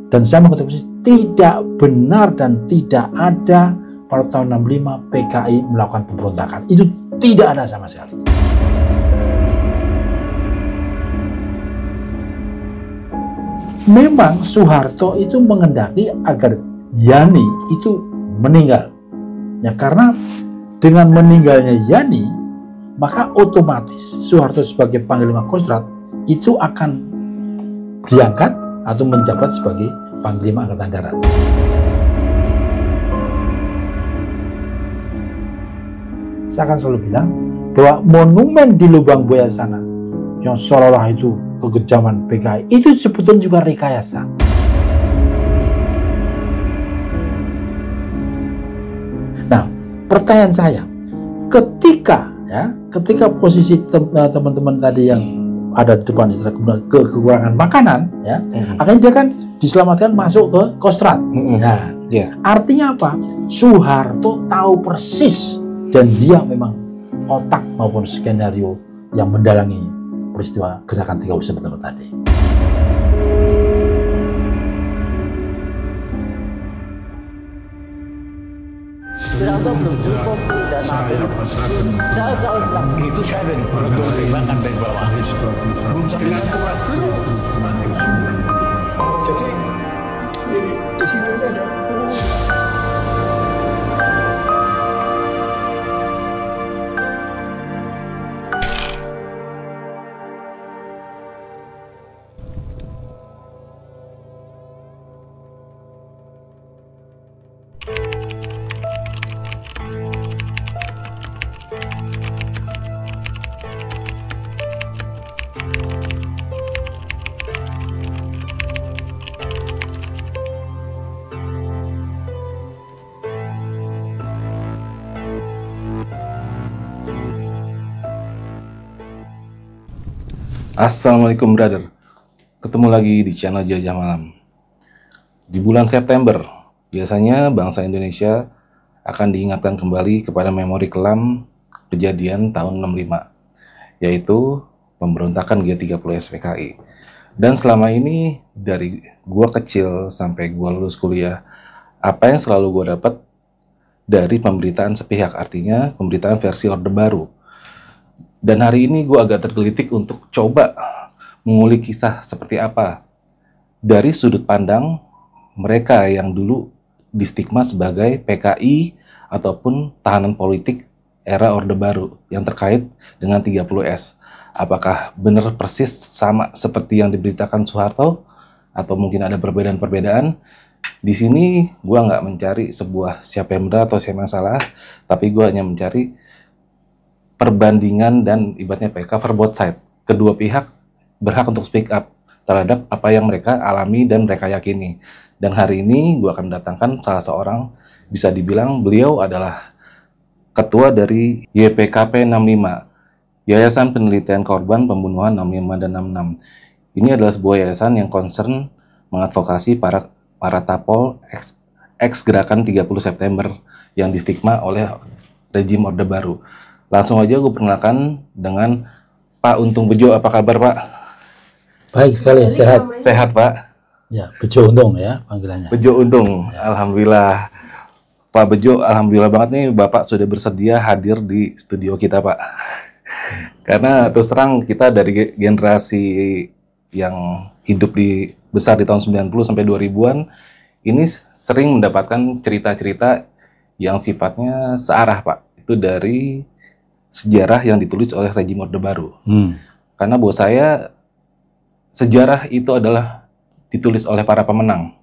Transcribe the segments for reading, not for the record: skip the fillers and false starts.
Dan saya mengatakan tidak benar dan tidak ada pada tahun 65 PKI melakukan pemberontakan. Itu tidak ada sama sekali. Memang Soeharto itu mengendaki agar Yani itu meninggal. Ya, karena dengan meninggalnya Yani, maka otomatis Soeharto sebagai Panglima Kostrad itu akan diangkat atau menjabat sebagai Panglima Angkatan Darat. Saya akan selalu bilang bahwa monumen di Lubang Buaya sana yang seolah-olah itu kekejaman PKI itu sebetulnya juga rekayasa. Nah, pertanyaan saya, ketika posisi teman-teman tadi yang ada di depan istana kemudian kekurangan makanan, ya, akhirnya dia kan diselamatkan masuk ke Kostrad. Nah, artinya apa? Soeharto tahu persis dan dia memang otak maupun skenario yang mendalangi peristiwa gerakan 30 September tadi. Wiranto belum cukup dan saya selalu bilang itu saya dari perkembangan dari bawah belum sampai waktunya. Jadi di sini ada Assalamualaikum brother, ketemu lagi di channel Jajah Malam. Di bulan September, biasanya bangsa Indonesia akan diingatkan kembali kepada memori kelam kejadian tahun 65, yaitu pemberontakan G30 SPKI. Dan selama ini, dari gua kecil sampai gua lulus kuliah, apa yang selalu gua dapat dari pemberitaan sepihak, artinya pemberitaan versi Orde Baru. Dan hari ini gue agak tergelitik untuk coba mengulik kisah seperti apa dari sudut pandang mereka yang dulu distigma sebagai PKI ataupun tahanan politik era Orde Baru yang terkait dengan 30S. Apakah benar persis sama seperti yang diberitakan Soeharto atau mungkin ada perbedaan-perbedaan? Di sini gue nggak mencari sebuah siapa yang benar atau siapa yang salah, tapi gue hanya mencari perbandingan dan ibaratnya cover both side. Kedua pihak berhak untuk speak up terhadap apa yang mereka alami dan mereka yakini. Dan hari ini gue akan mendatangkan salah seorang, bisa dibilang beliau adalah ketua dari YPKP 65, Yayasan Penelitian Korban Pembunuhan 65 dan 66. Ini adalah sebuah yayasan yang concern mengadvokasi para tapol ex gerakan 30 September yang distigma oleh rejim Orde Baru. Langsung aja gue perkenalkan dengan Pak Untung Bejo. Apa kabar Pak? Baik sekali, sehat. Sehat Pak? Ya, Bejo Untung ya panggilannya. Bejo Untung, ya. Alhamdulillah. Pak Bejo, alhamdulillah banget nih Bapak sudah bersedia hadir di studio kita Pak. Karena terus terang kita dari generasi yang hidup besar di tahun 90 sampai 2000-an, ini sering mendapatkan cerita-cerita yang sifatnya searah Pak. Itu dari sejarah yang ditulis oleh rejim Orde Baru. Karena buat saya sejarah itu adalah ditulis oleh para pemenang.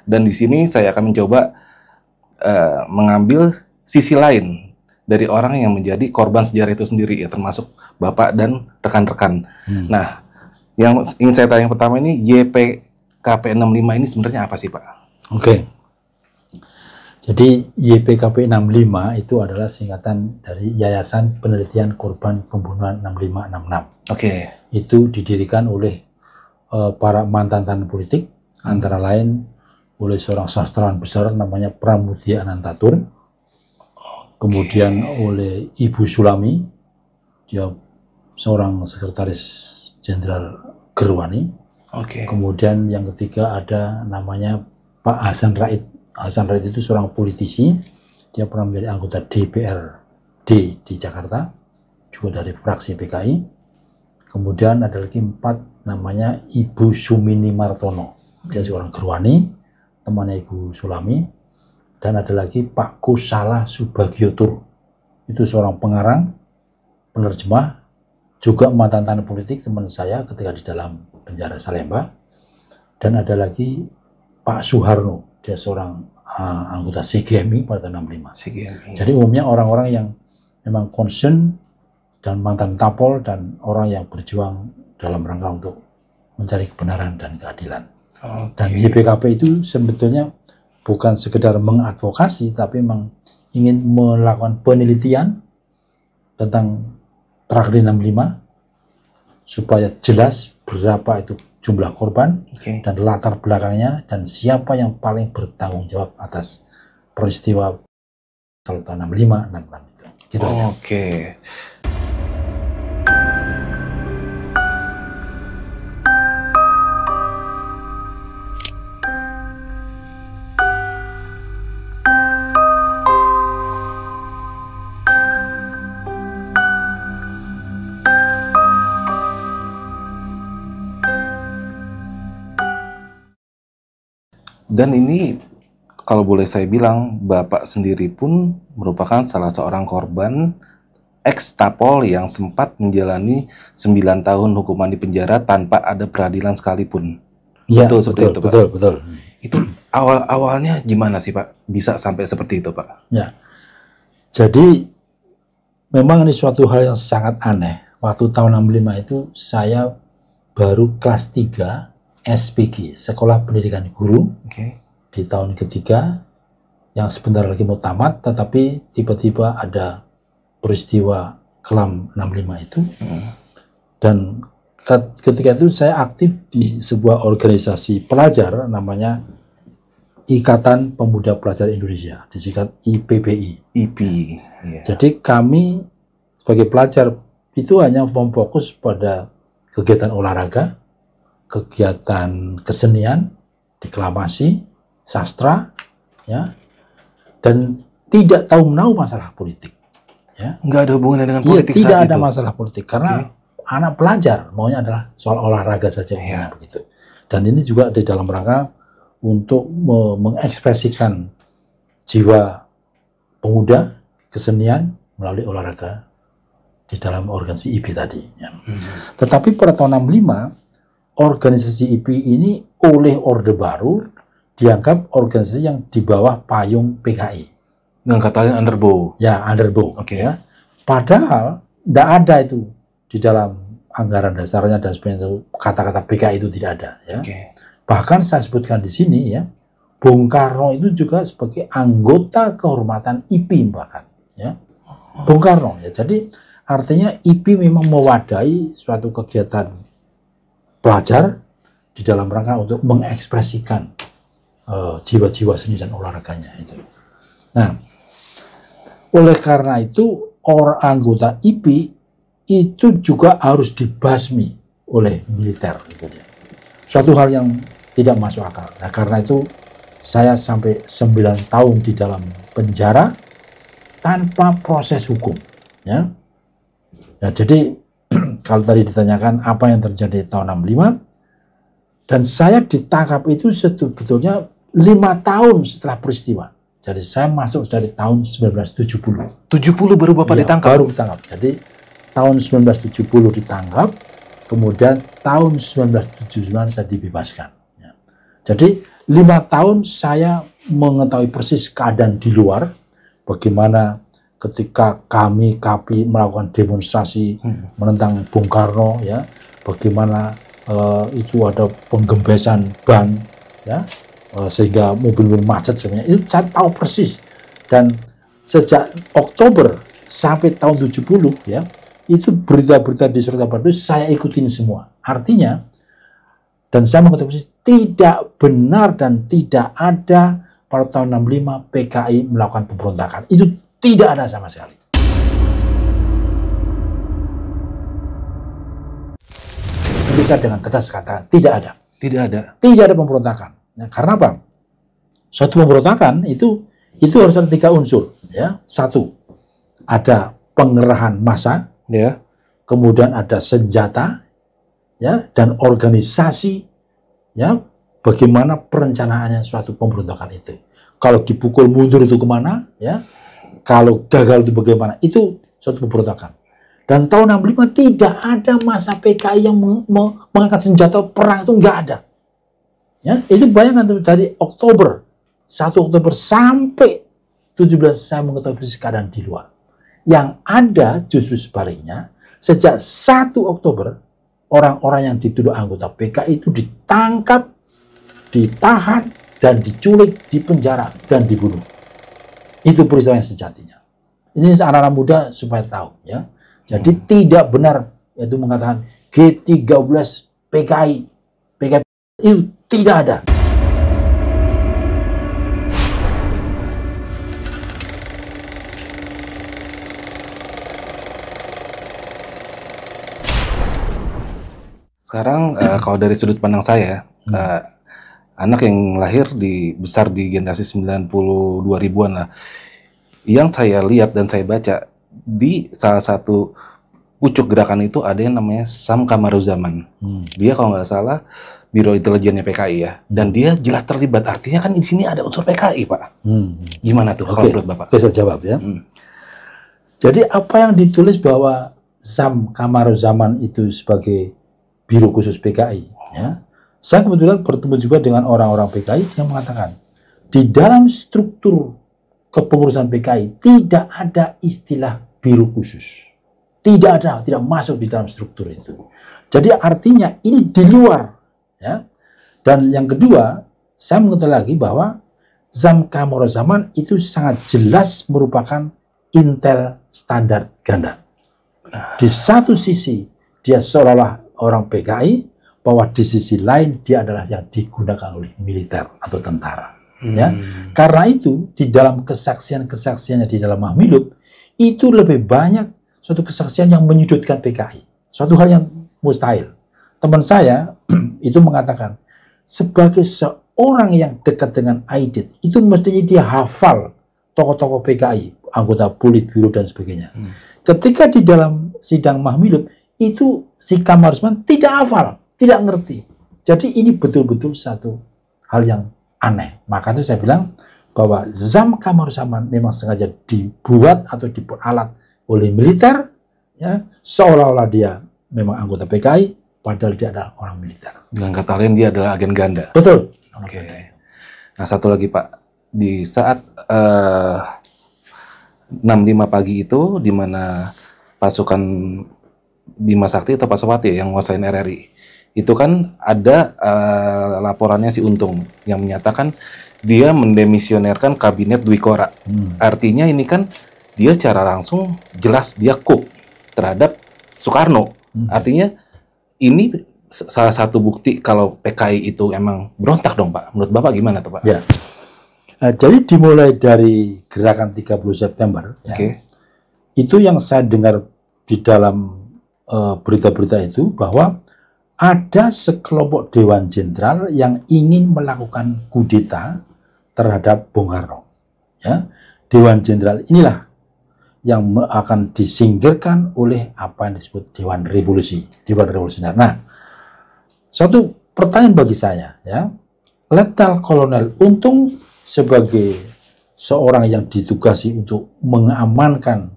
Dan di sini saya akan mencoba mengambil sisi lain dari orang yang menjadi korban sejarah itu sendiri, ya termasuk Bapak dan rekan-rekan. Nah, yang ingin saya tanya pertama ini, YPKP 65 ini sebenarnya apa sih Pak? Oke. Jadi YPKP 65 itu adalah singkatan dari Yayasan Penelitian Korban Pembunuhan 6566. Oke. Itu didirikan oleh para mantan tahanan politik, antara lain oleh seorang sastrawan besar namanya Pramudia Anantatur, kemudian oleh Ibu Sulami, dia seorang sekretaris jenderal Gerwani, Oke. Kemudian yang ketiga ada namanya Pak Hasan Raid. Hasan Raid itu seorang politisi, dia pernah menjadi anggota DPRD di Jakarta, juga dari fraksi PKI. Kemudian ada lagi 4 namanya Ibu Sumini Martono, dia seorang gerwani, temannya Ibu Sulami. Dan ada lagi Pak Kusala Subagiotur, itu seorang pengarang, penerjemah, juga mantan tahanan politik teman saya ketika di dalam penjara Salemba. Dan ada lagi Pak Suharno, dia seorang anggota CGMI pada tahun 65. CGMI. Jadi umumnya orang-orang yang memang concern dan mantan tapol dan orang yang berjuang dalam rangka untuk mencari kebenaran dan keadilan. Dan YPKP itu sebetulnya bukan sekedar mengadvokasi, tapi memang ingin melakukan penelitian tentang tragedi 65 supaya jelas berapa itu jumlah korban dan latar belakangnya dan siapa yang paling bertanggung jawab atas peristiwa tahun 65 66 itu. Gitu aja. Oke. Dan ini kalau boleh saya bilang, Bapak sendiri pun merupakan salah seorang korban ex-tapol yang sempat menjalani 9 tahun hukuman di penjara tanpa ada peradilan sekalipun. Ya, Betul, seperti itu, Pak. Betul. Itu awalnya gimana sih, Pak? Bisa sampai seperti itu, Pak? Ya. Jadi memang ini suatu hal yang sangat aneh. Waktu tahun 65 itu saya baru kelas 3 SPG, Sekolah Pendidikan Guru, di tahun ketiga, yang sebentar lagi mau tamat, tetapi tiba-tiba ada peristiwa kelam 65 itu. Dan ketika itu saya aktif di sebuah organisasi pelajar namanya Ikatan Pemuda Pelajar Indonesia, disingkat IPPI. Iya. Jadi kami sebagai pelajar itu hanya fokus pada kegiatan olahraga, kegiatan kesenian, deklamasi, sastra, ya, dan tidak tahu menahu masalah politik. Ya. Nggak ada hubungannya dengan politik tidak saat ada itu. masalah politik karena anak pelajar maunya adalah soal olahraga saja, begitu. Dan ini juga di dalam rangka untuk mengekspresikan jiwa pemuda, kesenian melalui olahraga di dalam organisasi IPI tadi. Ya. Tetapi pada tahun 65 organisasi IPI ini oleh Orde Baru dianggap organisasi yang di bawah payung PKI. Dengan kata lain underbow. Ya, underbow. Ya. Padahal tidak ada itu di dalam anggaran dasarnya dan sebagainya itu kata-kata PKI itu tidak ada. Ya. Bahkan saya sebutkan di sini ya, Bung Karno itu juga sebagai anggota kehormatan IPI bahkan. Ya. Bung Karno. Ya. Jadi artinya IPI memang mewadahi suatu kegiatan pelajar di dalam rangka untuk mengekspresikan jiwa-jiwa seni dan olahraganya itu. Nah, oleh karena itu orang anggota IPI itu juga harus dibasmi oleh militer. Gitu ya. Suatu hal yang tidak masuk akal. Nah, karena itu saya sampai 9 tahun di dalam penjara tanpa proses hukum. Ya, jadi kalau tadi ditanyakan apa yang terjadi tahun 65, dan saya ditangkap itu sebetulnya 5 tahun setelah peristiwa. Jadi saya masuk dari tahun 1970. 70 baru Bapak ditangkap? Baru ditangkap. Jadi tahun 1970 ditangkap, kemudian tahun 1979 saya dibebaskan. Ya. Jadi 5 tahun saya mengetahui persis keadaan di luar, bagaimana ketika kami KAPI melakukan demonstrasi menentang Bung Karno, ya, bagaimana itu ada penggembesan ban, ya, sehingga mobil-mobil macet sebenarnya itu saya tahu persis. Dan sejak Oktober sampai tahun 70 ya, itu berita-berita di surat kabar itu saya ikutin semua. Artinya, dan saya mengetahui persis tidak benar dan tidak ada pada tahun 65 PKI melakukan pemberontakan. Itu tidak ada sama sekali. Bisa dengan tegas katakan tidak ada. Tidak ada. Tidak ada pemberontakan. Nah, karena apa? Suatu pemberontakan itu harus ada 3 unsur. Ya, 1, ada pengerahan massa, Ya. kemudian ada senjata, ya, dan organisasi, ya, bagaimana perencanaannya suatu pemberontakan itu. Kalau dipukul mundur itu kemana, ya, kalau gagal itu bagaimana, itu suatu pemberontakan. Dan tahun 65 tidak ada masa PKI yang mengangkat senjata perang, itu nggak ada. Ya, itu bayangkan dari Oktober 1 Oktober sampai 17 saya mengetahui persis keadaan di luar. Yang ada justru sebaliknya, sejak 1 Oktober orang-orang yang dituduh anggota PKI itu ditangkap, ditahan, dan diculik, dipenjara, dan dibunuh. Itu peristiwa yang sejatinya. Ini anak-anak muda supaya tahu, ya. Jadi tidak benar yaitu mengatakan G13 PKI itu tidak ada. Sekarang kalau dari sudut pandang saya, anak yang lahir besar di generasi 92 ribuan lah. Yang saya lihat dan saya baca di salah satu pucuk gerakan itu ada yang namanya Sam Kamaruzaman. Dia kalau nggak salah Biro Intelijennya PKI ya, dan dia jelas terlibat. Artinya kan di sini ada unsur PKI, Pak. Gimana tuh kalau menurut Bapak? Oke, saya jawab ya. Jadi apa yang ditulis bahwa Sam Kamaruzaman itu sebagai Biro Khusus PKI, ya. Saya kebetulan bertemu juga dengan orang-orang PKI yang mengatakan di dalam struktur kepengurusan PKI tidak ada istilah biro khusus. Tidak ada, tidak masuk di dalam struktur itu. Jadi artinya ini di luar, ya. Dan yang kedua, saya mengetahui lagi bahwa Sam Kamaruzaman itu sangat jelas merupakan intel standar ganda. Di satu sisi dia seolah-olah orang PKI, bahwa di sisi lain dia adalah yang digunakan oleh militer atau tentara. Ya, karena itu di dalam kesaksian-kesaksiannya di dalam Mahmilub itu lebih banyak suatu kesaksian yang menyudutkan PKI, suatu hal yang mustahil. Teman saya itu mengatakan sebagai seorang yang dekat dengan Aidit itu mestinya dia hafal tokoh-tokoh PKI, anggota Politburo dan sebagainya. Ketika di dalam sidang Mahmilub itu si Kamaruzaman tidak hafal, tidak ngerti. Jadi ini betul-betul satu hal yang aneh. Maka itu saya bilang bahwa Sam Kamaruzaman memang sengaja dibuat atau diperalat oleh militer, ya, seolah-olah dia memang anggota PKI, padahal dia adalah orang militer. Dengan kata lain dia adalah agen ganda. Betul. Oke. Nah, satu lagi Pak, di saat 65 pagi itu, di mana pasukan Bima Sakti atau Pasopati yang menguasain RRI, itu kan ada laporannya si Untung yang menyatakan dia mendemisionerkan kabinet Dwi Kora. Artinya ini kan dia secara langsung jelas dia coup terhadap Soekarno. Artinya ini salah satu bukti kalau PKI itu emang berontak dong Pak. Menurut Bapak gimana tuh Pak? Ya. Jadi dimulai dari gerakan 30 September, ya, itu yang saya dengar di dalam berita-berita itu bahwa ada sekelompok Dewan Jenderal yang ingin melakukan kudeta terhadap Bung Karno. Ya, Dewan Jenderal inilah yang akan disingkirkan oleh apa yang disebut Dewan Revolusi, Dewan Revolusioner. Nah, suatu pertanyaan bagi saya, ya, Letnan Kolonel Untung sebagai seorang yang ditugasi untuk mengamankan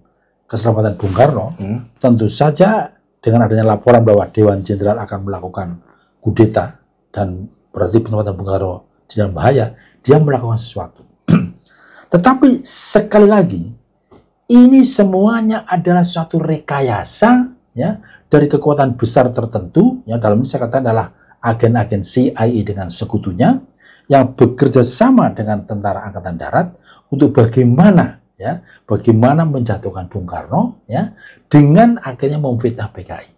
keselamatan Bung Karno, tentu saja dengan adanya laporan bahwa Dewan Jenderal akan melakukan kudeta dan berarti penempatan Bung Karno di dalam bahaya, dia melakukan sesuatu. Tetapi sekali lagi, ini semuanya adalah suatu rekayasa, ya, dari kekuatan besar tertentu, ya, dalam ini saya katakan adalah agen-agen CIA dengan sekutunya yang bekerja sama dengan tentara angkatan darat untuk bagaimana, ya, bagaimana menjatuhkan Bung Karno, ya, dengan akhirnya memfitnah PKI.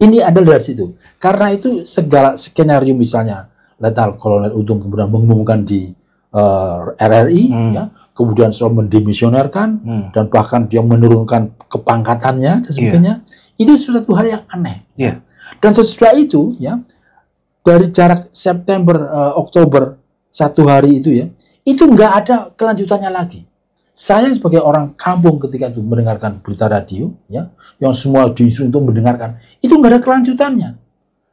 Ini adalah dari situ. Karena itu segala skenario misalnya Letnan Kolonel Untung kemudian mengumumkan di RRI, ya, kemudian selalu mendemisionerkan dan bahkan dia menurunkan kepangkatannya dan sebagainya. Itu suatu hal yang aneh. Dan sesudah itu, ya, dari jarak September Oktober 1 hari itu ya, itu nggak ada kelanjutannya lagi. Saya sebagai orang kampung ketika itu mendengarkan berita radio ya, yang semua disuruh untuk mendengarkan, itu nggak ada kelanjutannya.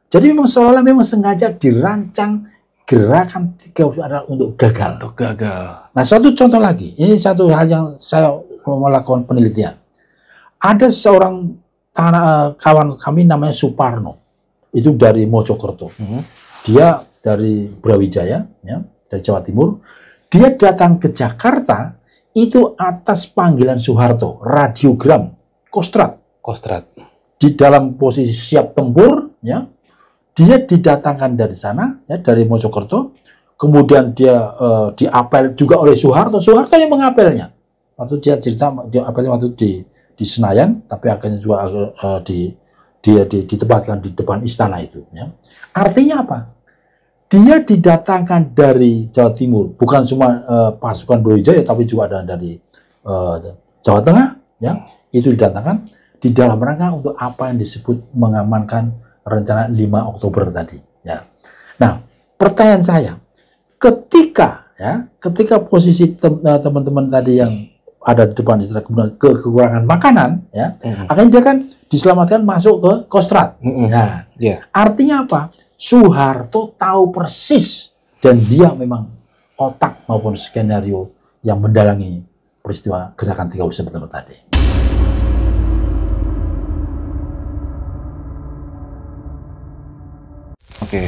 Jadi memang seolah-olah memang sengaja dirancang gerakan 3 adalah untuk gagal. Untuk gagal. Nah, satu contoh lagi, ini satu hal yang saya melakukan penelitian. Ada seorang kawan kami namanya Suparno, itu dari Mojokerto. Dia dari Brawijaya, ya, dari Jawa Timur. Dia datang ke Jakarta itu atas panggilan Soeharto, radiogram, Kostrad. Di dalam posisi siap tempur, ya. Dia didatangkan dari sana, ya, dari Mojokerto. Kemudian dia diapel juga oleh Soeharto. Soeharto yang mengapelnya. Waktu dia cerita, dia apelnya waktu di Senayan, tapi akhirnya juga ditempatkan di depan istana itu. Ya. Artinya apa? Dia didatangkan dari Jawa Timur, bukan cuma pasukan Brawijaya, tapi juga ada dari Jawa Tengah. Ya, itu didatangkan di dalam rangka untuk apa yang disebut mengamankan rencana 5 Oktober tadi. Ya. Nah, pertanyaan saya, ketika posisi teman-teman tadi yang ada di depan istana kemudian kekurangan makanan, ya, akhirnya dia kan diselamatkan masuk ke Kostrad. Nah, artinya apa? Soeharto tahu persis dan dia memang otak maupun skenario yang mendalangi peristiwa gerakan 30 September tadi. Oke,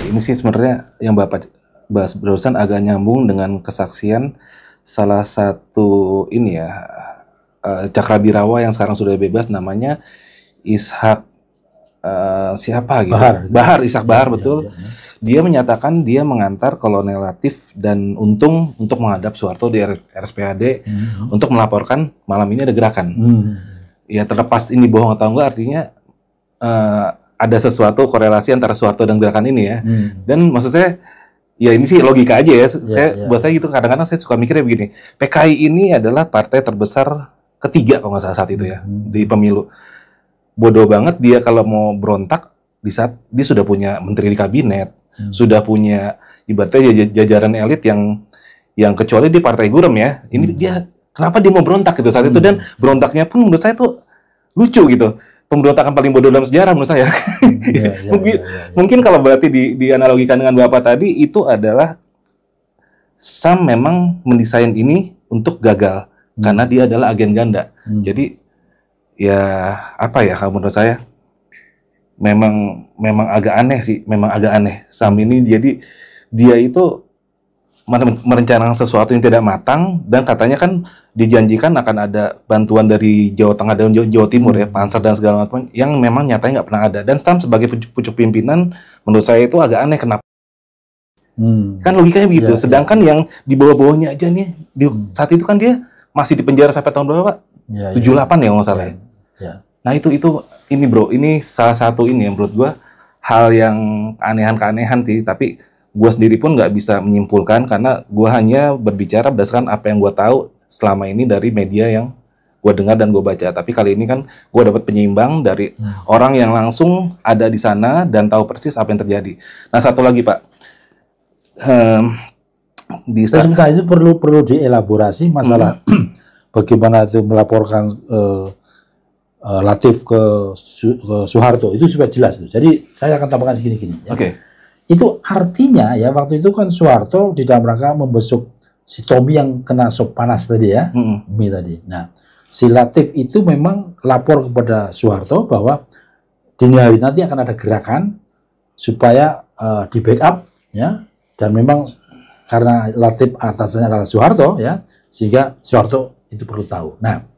ini sih sebenarnya yang Bapak bahas barusan agak nyambung dengan kesaksian salah satu ini ya, Cakrawirawa yang sekarang sudah bebas, namanya Ishak siapa gitu? Bahar, Ishak Bahar, betul. Dia menyatakan dia mengantar Kolonel Latif dan Untung untuk menghadap Soeharto di RSPAD untuk melaporkan malam ini ada gerakan. Ya terlepas ini bohong atau enggak, artinya ada sesuatu korelasi antara Soeharto dan gerakan ini ya. Dan maksud saya, ya ini sih logika aja ya. Buat saya gitu, kadang-kadang saya suka mikirnya begini. PKI ini adalah partai terbesar ketiga kalau nggak salah saat itu ya, di pemilu. Bodoh banget dia kalau mau berontak di saat dia sudah punya menteri di kabinet, sudah punya ibaratnya jajaran elit yang kecuali di partai Gurem ya. Ini dia, kenapa dia mau berontak gitu saat itu, dan berontaknya pun menurut saya tuh lucu gitu. Pemberontakan paling bodoh dalam sejarah menurut saya. Mungkin kalau berarti dianalogikan dengan Bapak tadi, itu adalah Sam memang mendesain ini untuk gagal karena dia adalah agen ganda. Jadi ya apa ya, kalau menurut saya memang agak aneh sih, memang agak aneh Sam ini. Jadi dia itu merencanakan sesuatu yang tidak matang, dan katanya kan dijanjikan akan ada bantuan dari Jawa Tengah dan Jawa Timur ya, Panser dan segala macam, yang memang nyatanya nggak pernah ada. Dan Sam sebagai pucuk pimpinan, menurut saya itu agak aneh kenapa. Kan logikanya begitu. Sedangkan yang di bawah-bawahnya aja nih, saat itu kan dia masih di penjara sampai tahun berapa Pak? 78 ya kalau nggak salah ya. Nah itu ini bro, ini salah satu ini yang menurut gua hal yang keanehan sih, tapi gue sendiri pun nggak bisa menyimpulkan karena gue hanya berbicara berdasarkan apa yang gue tahu selama ini dari media yang gue dengar dan gue baca. Tapi kali ini kan gue dapat penyeimbang dari orang yang langsung ada di sana dan tahu persis apa yang terjadi. Nah satu lagi Pak, sebentar, itu perlu dielaborasi masalah bagaimana itu melaporkan Latif ke Soeharto, itu supaya jelas itu. Jadi saya akan tambahkan segini-gini. Ya. Oke. Itu artinya ya waktu itu kan Soeharto di dalam rangka membesuk si Tommy yang kena sop panas tadi ya, mie tadi. Nah, si Latif itu memang lapor kepada Soeharto bahwa dini hari nanti akan ada gerakan supaya di backup ya, dan memang karena Latif atasannya adalah Soeharto ya, sehingga Soeharto itu perlu tahu. Nah,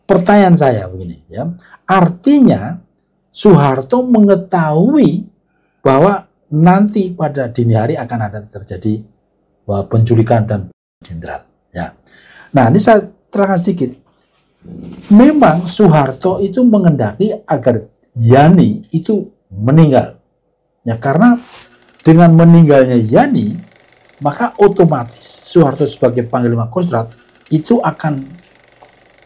pertanyaan saya begini ya, artinya Soeharto mengetahui bahwa nanti pada dini hari akan ada terjadi penculikan dan jenderal. Ya. Nah, ini saya terangkan sedikit. Memang Soeharto itu mengendaki agar Yani itu meninggal. Ya, karena dengan meninggalnya Yani, maka otomatis Soeharto sebagai Panglima Kostrad itu akan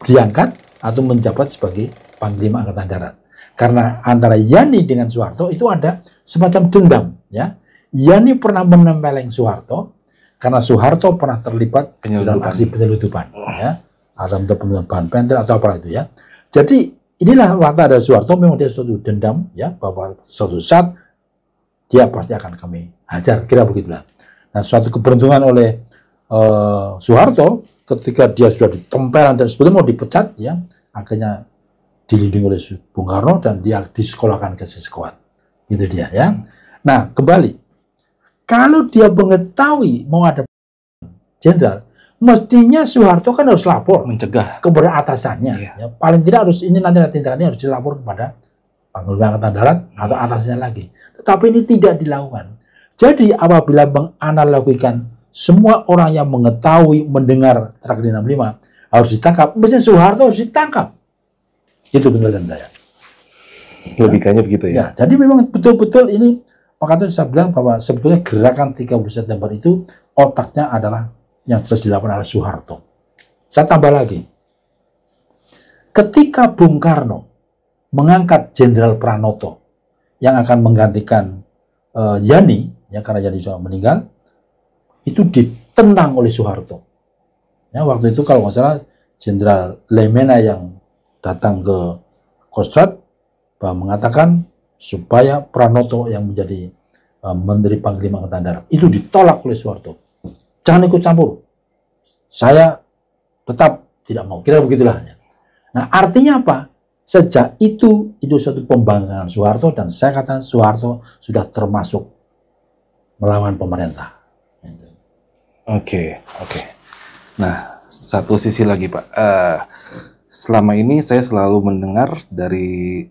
diangkat atau menjabat sebagai Panglima Angkatan Darat. Karena antara Yani dengan Soeharto itu ada semacam dendam, ya, Yani pernah menempeleng Soeharto karena Soeharto pernah terlibat dalam aksi penyeludupan, ya, ada penemuan bahan pentil atau apa itu ya. Jadi inilah watak dari Soeharto, memang dia suatu dendam, ya, bahwa suatu saat dia pasti akan kami hajar, kira begitulah. Nah, suatu keberuntungan oleh Soeharto ketika dia sudah ditempelan dan sebelum mau dipecat, ya, akhirnya dilindungi oleh Bung Karno dan dia disekolahkan ke Sekuat, gitu dia, ya. Nah, kembali, kalau dia mengetahui mau ada jenderal, mestinya Soeharto kan harus lapor, mencegah kepada atasannya, ya. Paling tidak harus ini nanti tindakannya harus dilapor kepada Panglima Angkatan Darat atau atasnya lagi. Tetapi ini tidak dilakukan. Jadi apabila menganalogikan semua orang yang mengetahui mendengar tragedi 65 harus ditangkap, mestinya Soeharto harus ditangkap. Itu penjelasan saya. Logikanya begitu ya. Ya, jadi memang betul-betul ini, makanya saya bilang bahwa sebetulnya gerakan 30 September itu otaknya adalah yang jelas dilakukan oleh Soeharto. Saya tambah lagi. Ketika Bung Karno mengangkat Jenderal Pranoto yang akan menggantikan Yani, ya, karena Yani sudah meninggal, itu ditentang oleh Soeharto. Ya, waktu itu kalau nggak salah Jenderal Lemena yang datang ke Kostrad bahwa mengatakan supaya Pranoto yang menjadi Menteri Panglima Angkatan Darat itu ditolak oleh Soeharto. Jangan ikut campur. Saya tetap tidak mau. Kira begitulah. Nah, artinya apa? Sejak itu suatu pembangkangan Soeharto dan saya katakan Soeharto sudah termasuk melawan pemerintah. Oke. Nah, satu sisi lagi Pak. Selama ini saya selalu mendengar dari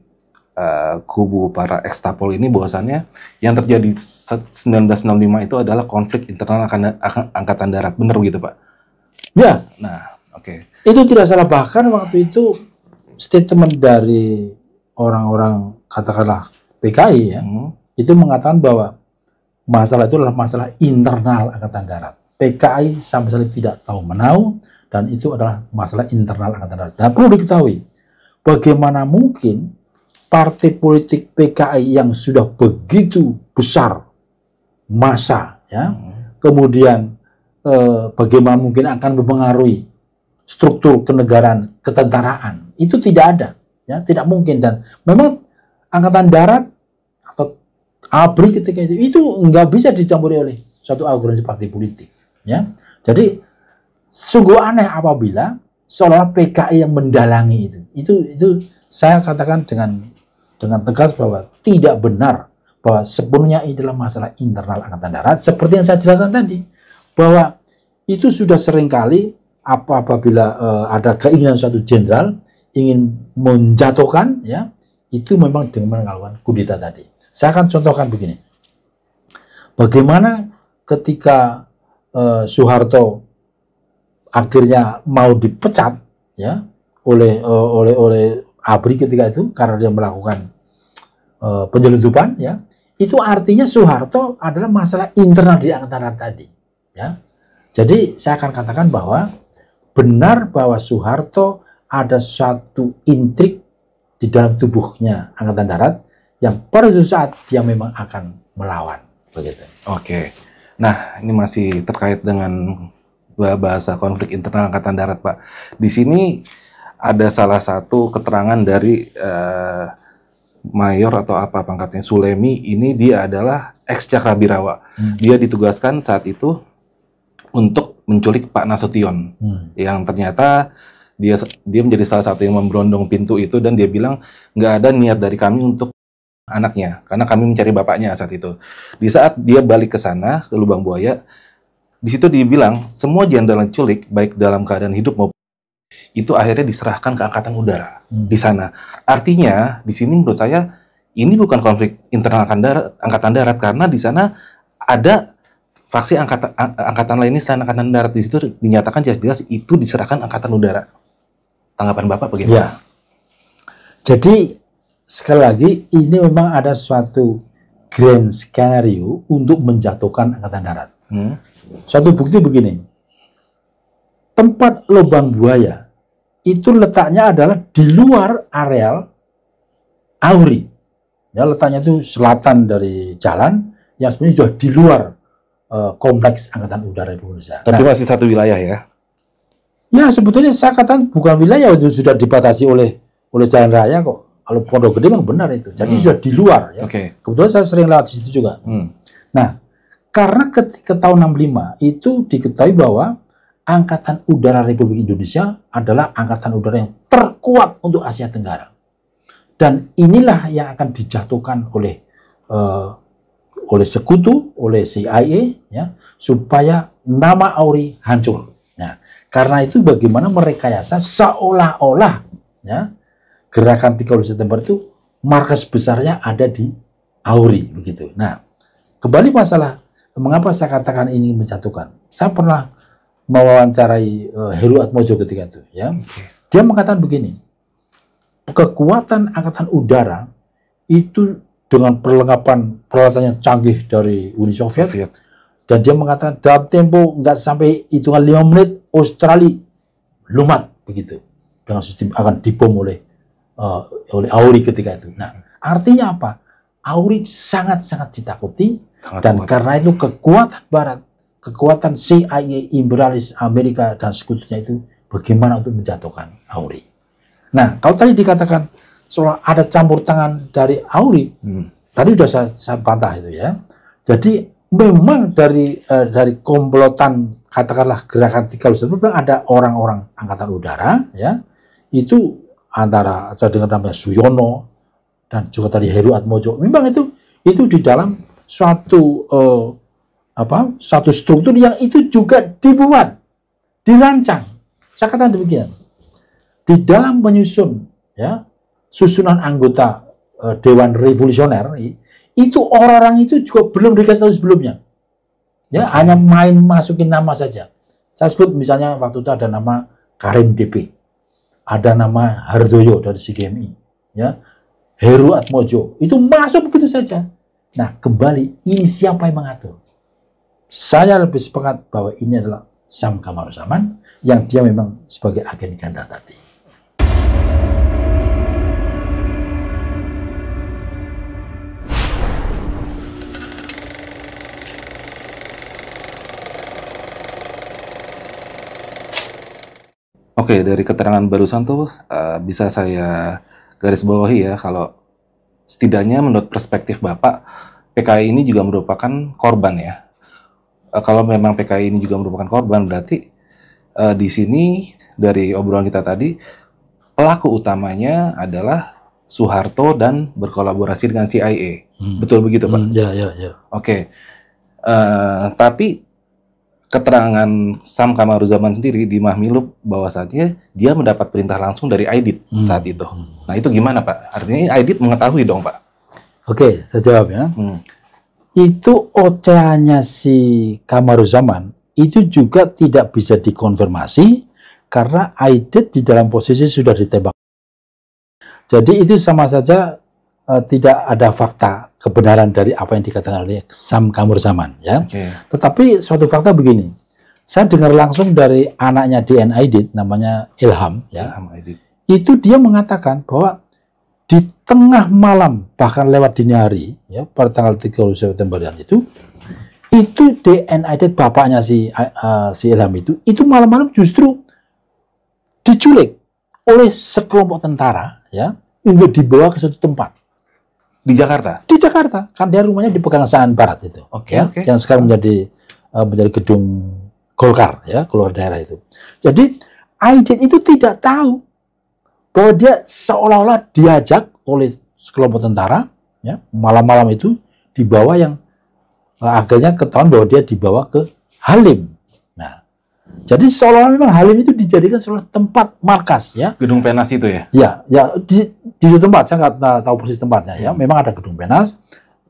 kubu para ekstapol ini bahwasannya yang terjadi 1965 itu adalah konflik internal Angkatan Darat. Benar begitu Pak? Ya. Nah, oke. Itu tidak salah, bahkan waktu itu statement dari orang-orang katakanlah PKI, ya, itu mengatakan bahwa masalah itu adalah masalah internal Angkatan Darat. PKI sama sekali tidak tahu menau dan itu adalah masalah internal Angkatan Darat. Nah, perlu diketahui bagaimana mungkin partai politik PKI yang sudah begitu besar massa, ya, kemudian bagaimana mungkin akan mempengaruhi struktur kenegaraan, ketentaraan, itu tidak ada, ya, tidak mungkin. Dan memang Angkatan Darat atau ABRI ketika itu nggak bisa dicampuri oleh suatu organisasi partai politik, ya. Jadi sungguh aneh apabila seolah PKI yang mendalangi itu saya katakan dengan tegas bahwa tidak benar, bahwa sepenuhnya ini adalah masalah internal Angkatan Darat seperti yang saya jelaskan tadi, bahwa itu sudah seringkali apabila ada keinginan suatu jenderal ingin menjatuhkan, ya, itu memang dengan melakukan kudeta tadi. Saya akan contohkan begini. Bagaimana ketika Soeharto akhirnya mau dipecat, ya, oleh ABRI ketika itu karena dia melakukan penyelundupan, ya, itu artinya Soeharto adalah masalah internal di Angkatan Darat tadi, ya. Jadi saya akan katakan bahwa benar bahwa Soeharto ada suatu intrik di dalam tubuhnya Angkatan Darat yang pada suatu saat dia memang akan melawan, begitu. Oke. Nah, ini masih terkait dengan bahasa konflik internal Angkatan Darat, Pak. Di sini ada salah satu keterangan dari Mayor atau apa pangkatnya Sulemi. Ini dia adalah ex Cakrabirawa. Dia ditugaskan saat itu untuk menculik Pak Nasution, yang ternyata dia menjadi salah satu yang memberondong pintu itu, dan dia bilang nggak ada niat dari kami untuk anaknya karena kami mencari bapaknya saat itu. Di saat dia balik ke sana ke Lubang Buaya, di situ dia bilang semua jenderal diculik baik dalam keadaan hidup maupun itu akhirnya diserahkan ke Angkatan Udara di sana. Artinya di sini menurut saya ini bukan konflik internal Angkatan Darat karena di sana ada faksi angkatan lainnya selain Angkatan Darat. Di situ dinyatakan jelas-jelas itu diserahkan Angkatan Udara. Tanggapan Bapak bagaimana? Ya. Jadi sekali lagi ini memang ada suatu grand skenario untuk menjatuhkan Angkatan Darat. Suatu bukti begini, tempat Lubang Buaya itu letaknya adalah di luar areal AURI. Ya, letaknya itu selatan dari jalan, yang sebenarnya sudah di luar kompleks Angkatan Udara Republik Indonesia. Tapi Nah, masih satu wilayah ya. ya sebetulnya saya katakan bukan wilayah itu sudah dibatasi oleh jalan raya kok. Kalau Pondok Gede memang benar itu. Jadi sudah di luar ya. Oke. Kebetulan saya sering lewat di situ juga. Nah, karena ketika tahun 65 itu diketahui bahwa Angkatan Udara Republik Indonesia adalah angkatan udara yang terkuat untuk Asia Tenggara. Dan inilah yang akan dijatuhkan oleh sekutu, oleh CIA, ya, supaya nama AURI hancur. Nah, karena itu bagaimana merekayasa seolah-olah, ya, gerakan 30 September itu markas besarnya ada di AURI, begitu. Nah, kembali masalah mengapa saya katakan ini menjatuhkan. Saya pernah mewawancarai Heru Atmojo ketika itu, ya. Dia mengatakan begini, kekuatan Angkatan Udara itu dengan perlengkapan peralatan yang canggih dari Uni Soviet. Dan dia mengatakan dalam tempo nggak sampai hitungan 5 menit Australia lumat begitu dengan sistem akan dibom oleh AURI ketika itu. Nah, artinya apa? AURI sangat-sangat ditakuti dan karena itu kekuatan Barat, kekuatan CIA, imperialis Amerika dan sekutunya itu bagaimana untuk menjatuhkan AURI. Nah, kalau tadi dikatakan soal ada campur tangan dari AURI, tadi sudah saya bantah itu ya. Jadi memang dari komplotan katakanlah gerakan 30 September ada orang-orang Angkatan Udara ya. Itu antara saya dengar namanya Suyono dan juga tadi Heru Atmojo. Memang itu di dalam suatu struktur yang itu juga dibuat, dirancang. Saya katakan demikian. Di dalam menyusun ya susunan anggota Dewan Revolusioner itu orang-orang itu juga belum dikasih tahu sebelumnya. Ya, hanya main masukin nama saja. Saya sebut misalnya waktu itu ada nama Karim DP. Ada nama Hardoyo dari CGMI, ya. Heru Atmojo. Itu masuk begitu saja. Nah, kembali ini siapa yang mengatur? Saya lebih sepakat bahwa ini adalah Sam Kamaruzaman yang dia memang sebagai agen ganda tadi. Oke, dari keterangan barusan tuh bisa saya garis bawahi ya kalau setidaknya menurut perspektif Bapak, PKI ini juga merupakan korban ya. Kalau memang PKI ini juga merupakan korban, berarti di sini dari obrolan kita tadi pelaku utamanya adalah Soeharto dan berkolaborasi dengan CIA. Betul begitu, Pak? Ya. Oke. Tapi keterangan Sam Kamaruzaman sendiri di Mahmilub bahwasannya dia mendapat perintah langsung dari Aidit saat itu. Nah, itu gimana, Pak? Artinya Aidit mengetahui dong, Pak? Oke, saya jawab ya. Itu ocehannya si Kamaruzaman itu juga tidak bisa dikonfirmasi karena Aidit di dalam posisi sudah ditembak. Jadi itu sama saja tidak ada fakta kebenaran dari apa yang dikatakan oleh Sam Kamaruzaman ya. Tetapi suatu fakta begini. Saya dengar langsung dari anaknya DN Aidit namanya Ilham ya. Ilham Aidit. Itu dia mengatakan bahwa di tengah malam bahkan lewat dini hari ya pada tanggal 30 September itu DN Aidit bapaknya si Ilham itu malam-malam justru diculik oleh sekelompok tentara ya hingga dibawa ke suatu tempat. Di Jakarta? Di Jakarta, kan dia rumahnya di Pegangsaan Barat itu, yang sekarang menjadi gedung Golkar, ya, keluar daerah itu. Jadi Aidit itu tidak tahu bahwa dia seolah-olah diajak oleh sekelompok tentara, ya, malam-malam itu dibawa yang akhirnya ketahuan bahwa dia dibawa ke Halim. Nah, jadi seolah-olah memang Halim itu dijadikan sebuah tempat markas, ya. Gedung Penas itu ya? Ya, di suatu tempat, saya nggak tahu persis tempatnya ya. Memang ada gedung Penas,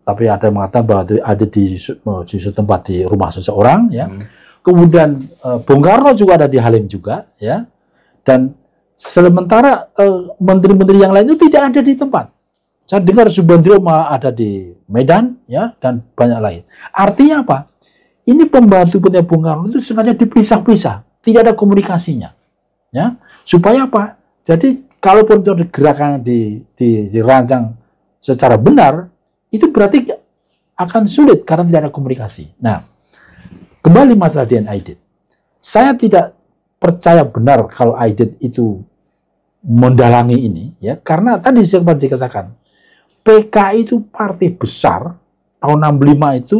tapi ada yang mengatakan bahwa ada di suatu tempat di rumah seseorang ya. Kemudian Bung Karno juga ada di Halim juga ya. Dan sementara menteri-menteri yang lain itu tidak ada di tempat. Saya dengar Subandrio malah ada di Medan ya dan banyak lain. Artinya apa? Ini pembantu Bung Karno itu sengaja dipisah-pisah, tidak ada komunikasinya. Ya, supaya apa? Jadi kalaupun gerakan dirancang secara benar, itu berarti akan sulit karena tidak ada komunikasi. Nah, kembali masalah DN Aidit. Saya tidak percaya benar kalau Aidit itu mendalangi ini, ya, karena tadi sempat dikatakan PKI itu partai besar tahun 65 itu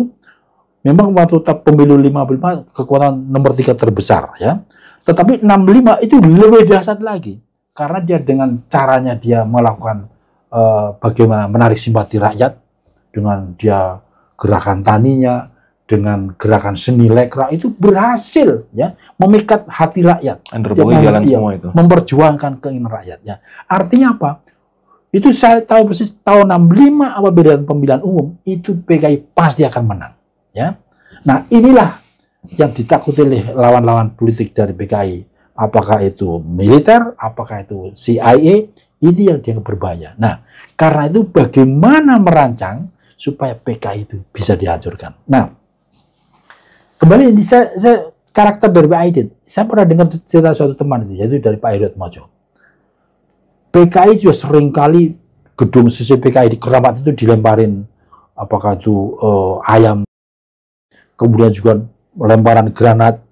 memang waktu pemilu 55 kekuatan nomor 3 terbesar, ya. Tetapi 65 itu lebih dahsyat lagi karena dia dengan caranya dia melakukan bagaimana menarik simpati rakyat dengan dia gerakan taninya, dengan gerakan seni lekra itu berhasil, ya, memikat hati rakyat. Underboy jalan semua itu. Memperjuangkan keinginan rakyatnya. Artinya apa? Itu saya tahu persis tahun 65 apabila pemilihan umum itu PKI pasti akan menang, ya. Nah, inilah yang ditakuti oleh lawan-lawan politik dari PKI. Apakah itu militer, apakah itu CIA, ini yang dianggap berbahaya. Nah, karena itu bagaimana merancang supaya PKI itu bisa dihancurkan. Nah, kembali ini saya karakter dari Pak Aidit. Saya pernah dengar cerita suatu teman itu, yaitu dari Pak Heru Atmojo. PKI juga seringkali gedung sisi PKI di Keramat itu dilemparin apakah itu ayam, kemudian juga lemparan granat,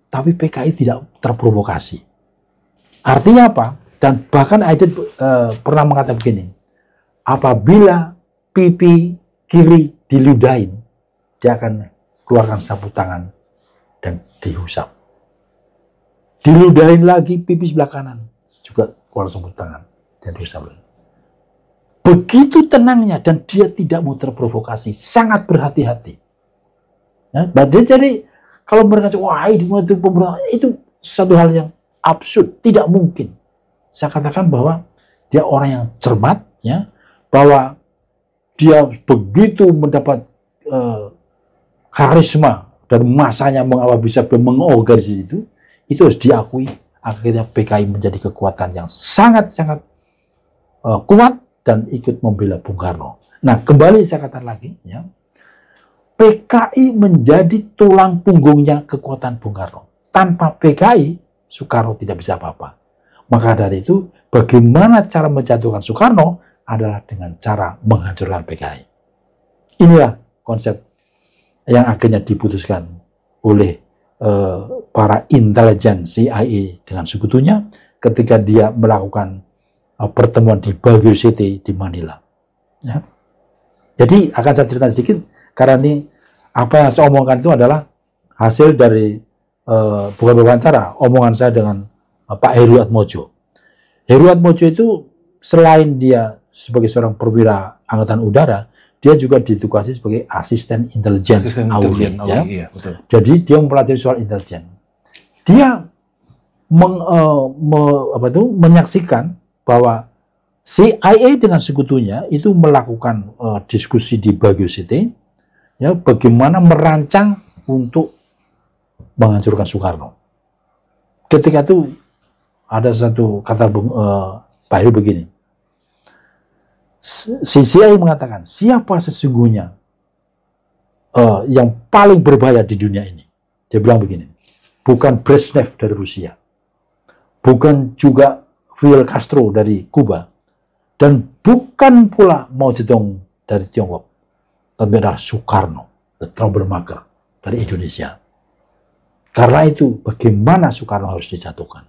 tapi PKI tidak terprovokasi. Artinya apa? Dan bahkan Aidit pernah mengatakan begini, apabila pipi kiri diludahin, dia akan keluarkan sapu tangan dan dihusap. Diludahin lagi pipi sebelah kanan, juga keluar sapu tangan dan dihusap lagi. Begitu tenangnya dan dia tidak mau terprovokasi, sangat berhati-hati. Ya, jadi kalau mereka wah itu pemberontak, itu satu hal yang absurd, tidak mungkin. Saya katakan bahwa dia orang yang cermat, ya, bahwa dia begitu mendapat karisma dan masanya bisa mengorganisasi itu harus diakui. Akhirnya PKI menjadi kekuatan yang sangat-sangat kuat dan ikut membela Bung Karno. Nah, kembali saya katakan lagi, ya, PKI menjadi tulang punggungnya kekuatan Bung Karno. Tanpa PKI, Soekarno tidak bisa apa-apa. Maka dari itu, bagaimana cara menjatuhkan Soekarno adalah dengan cara menghancurkan PKI. Inilah konsep yang akhirnya diputuskan oleh para intelijen CIA dengan sekutunya ketika dia melakukan pertemuan di Baguio City di Manila. Ya. Jadi akan saya cerita sedikit karena ini apa yang saya omongkan itu adalah hasil dari bukan wawancara, omongan saya dengan Pak Heru Atmojo. Heru Atmojo itu selain dia sebagai seorang perwira Angkatan Udara, dia juga ditugasi sebagai asisten intelijen AUI, ya. Iya, betul. Jadi dia mempelajari soal intelijen. Dia menyaksikan bahwa CIA dengan sekutunya itu melakukan diskusi di Baguio City, ya, bagaimana merancang untuk menghancurkan Soekarno. Ketika itu ada satu kata Pak Heru begini, CIA mengatakan siapa sesungguhnya yang paling berbahaya di dunia ini. Dia bilang begini, bukan Brezhnev dari Rusia, bukan juga Fidel Castro dari Kuba, dan bukan pula Mao Zedong dari Tiongkok, tapi adalah Soekarno, the troublemaker dari Indonesia. Karena itu, bagaimana Soekarno harus dijatuhkan?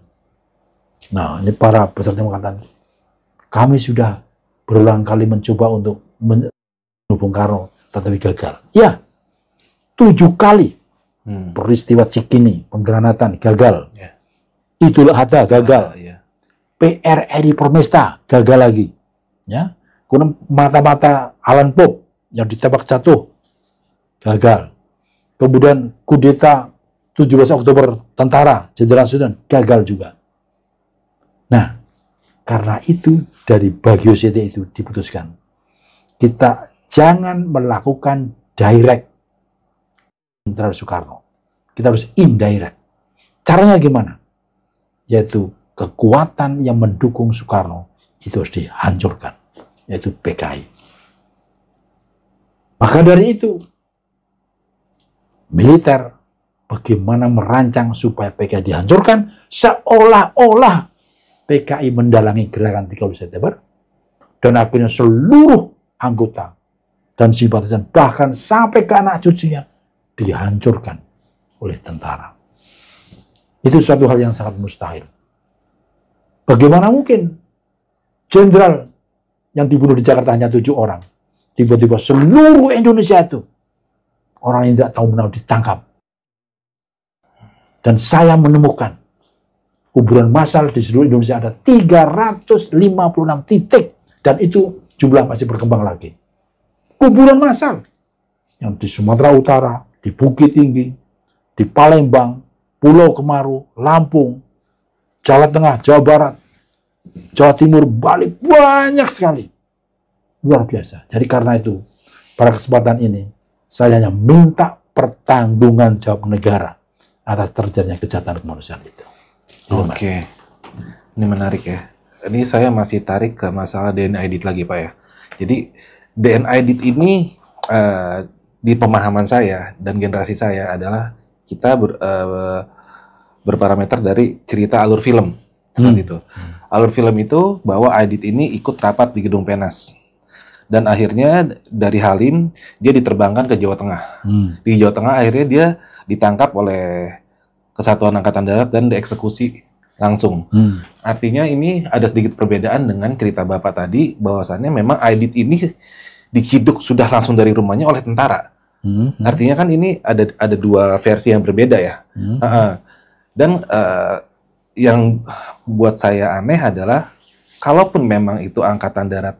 Nah, ini para peserta mengatakan, kami sudah berulang kali mencoba untuk membunuh Bung Karno, tetapi gagal. Ya, 7 kali peristiwa Cikini, penggranatan, gagal. Yeah. Idul Adha, gagal. Yeah. PRRI Permesta, gagal lagi. Ya, kemudian mata-mata Alan Pope yang ditembak jatuh, gagal. Kemudian kudeta 17 Oktober tentara Jenderal Sudirman, gagal juga. Nah, karena itu dari Baguio City itu diputuskan, kita jangan melakukan direct terhadap Soekarno. Kita harus indirect. Caranya gimana? Yaitu kekuatan yang mendukung Soekarno itu harus dihancurkan, yaitu PKI. Maka dari itu, militer bagaimana merancang supaya PKI dihancurkan, seolah-olah PKI mendalangi gerakan 30 September, dan akhirnya seluruh anggota dan simpatisan, bahkan sampai ke anak cucunya dihancurkan oleh tentara. Itu suatu hal yang sangat mustahil. Bagaimana mungkin jenderal yang dibunuh di Jakarta hanya 7 orang, tiba-tiba seluruh Indonesia itu orang yang tidak tahu menahu ditangkap. Dan saya menemukan kuburan massal di seluruh Indonesia ada 356 titik, dan itu jumlah masih berkembang lagi. Kuburan massal yang di Sumatera Utara, di Bukit Tinggi, di Palembang, Pulau Kemaru, Lampung, Jawa Tengah, Jawa Barat, Jawa Timur, Bali, banyak sekali. Luar biasa. Jadi karena itu, pada kesempatan ini, saya hanya minta pertanggungan jawab negara atas terjadinya kejahatan kemanusiaan itu. Oke, ini menarik ya. Ini saya masih tarik ke masalah DNA audit lagi, Pak ya. Jadi DNA audit ini di pemahaman saya dan generasi saya adalah kita berparameter dari cerita alur film saat itu. Alur film itu bahwa audit ini ikut rapat di Gedung Penas. Dan akhirnya dari Halim dia diterbangkan ke Jawa Tengah. Di Jawa Tengah akhirnya dia ditangkap oleh Kesatuan Angkatan Darat dan dieksekusi langsung. Artinya ini ada sedikit perbedaan dengan cerita Bapak tadi, bahwasannya memang audit ini diciduk sudah langsung dari rumahnya oleh tentara. Artinya kan ini ada dua versi yang berbeda ya. Dan yang buat saya aneh adalah kalaupun memang itu Angkatan Darat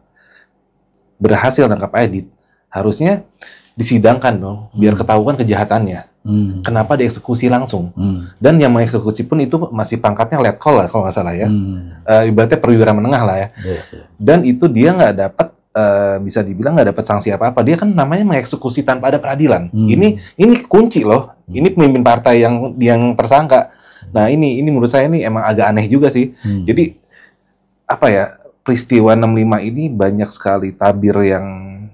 berhasil nangkap audit, harusnya disidangkan dong, biar ketahuan kejahatannya. Kenapa dieksekusi langsung? Dan yang mengeksekusi pun itu masih pangkatnya letkol lah kalau nggak salah ya. Ibaratnya perwira menengah lah ya. Dan itu dia nggak dapat, bisa dibilang nggak dapat sanksi apa-apa. Dia kan namanya mengeksekusi tanpa ada peradilan. Ini kunci loh. Ini pemimpin partai yang tersangka. Nah ini menurut saya ini emang agak aneh juga sih. Jadi apa ya, peristiwa 65 ini banyak sekali tabir yang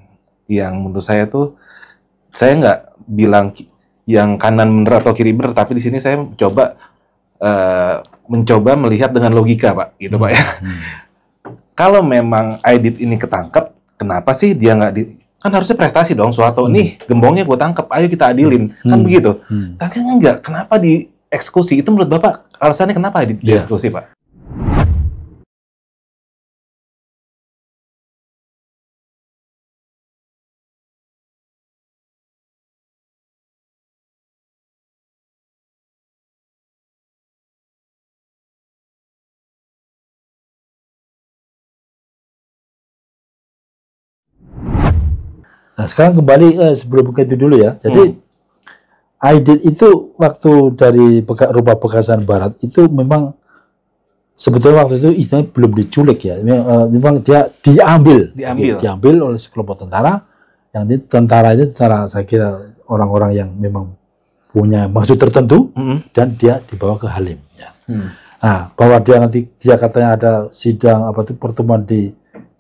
menurut saya tuh, saya nggak bilang yang kanan bener atau kiri bener, tapi di sini saya mencoba melihat dengan logika, Pak, gitu Pak ya. Kalau memang audit ini ketangkep, kenapa sih dia nggak kan harusnya prestasi dong, suatu nih gembongnya gue tangkep, ayo kita adilin, kan begitu. Tapi enggak, kenapa dieksekusi? Itu menurut Bapak alasannya kenapa dieksekusi, Pak? Nah sekarang kembali sebelum begitu dulu ya. Jadi audit itu waktu dari rumah Bekasan Barat itu memang sebetulnya waktu itu istilahnya belum diculik ya. Memang dia diambil oleh sekelompok tentara. Yang tentara itu saya kira orang-orang yang memang punya maksud tertentu, dan dia dibawa ke Halim. Ya. Nah bahwa dia katanya ada sidang pertemuan di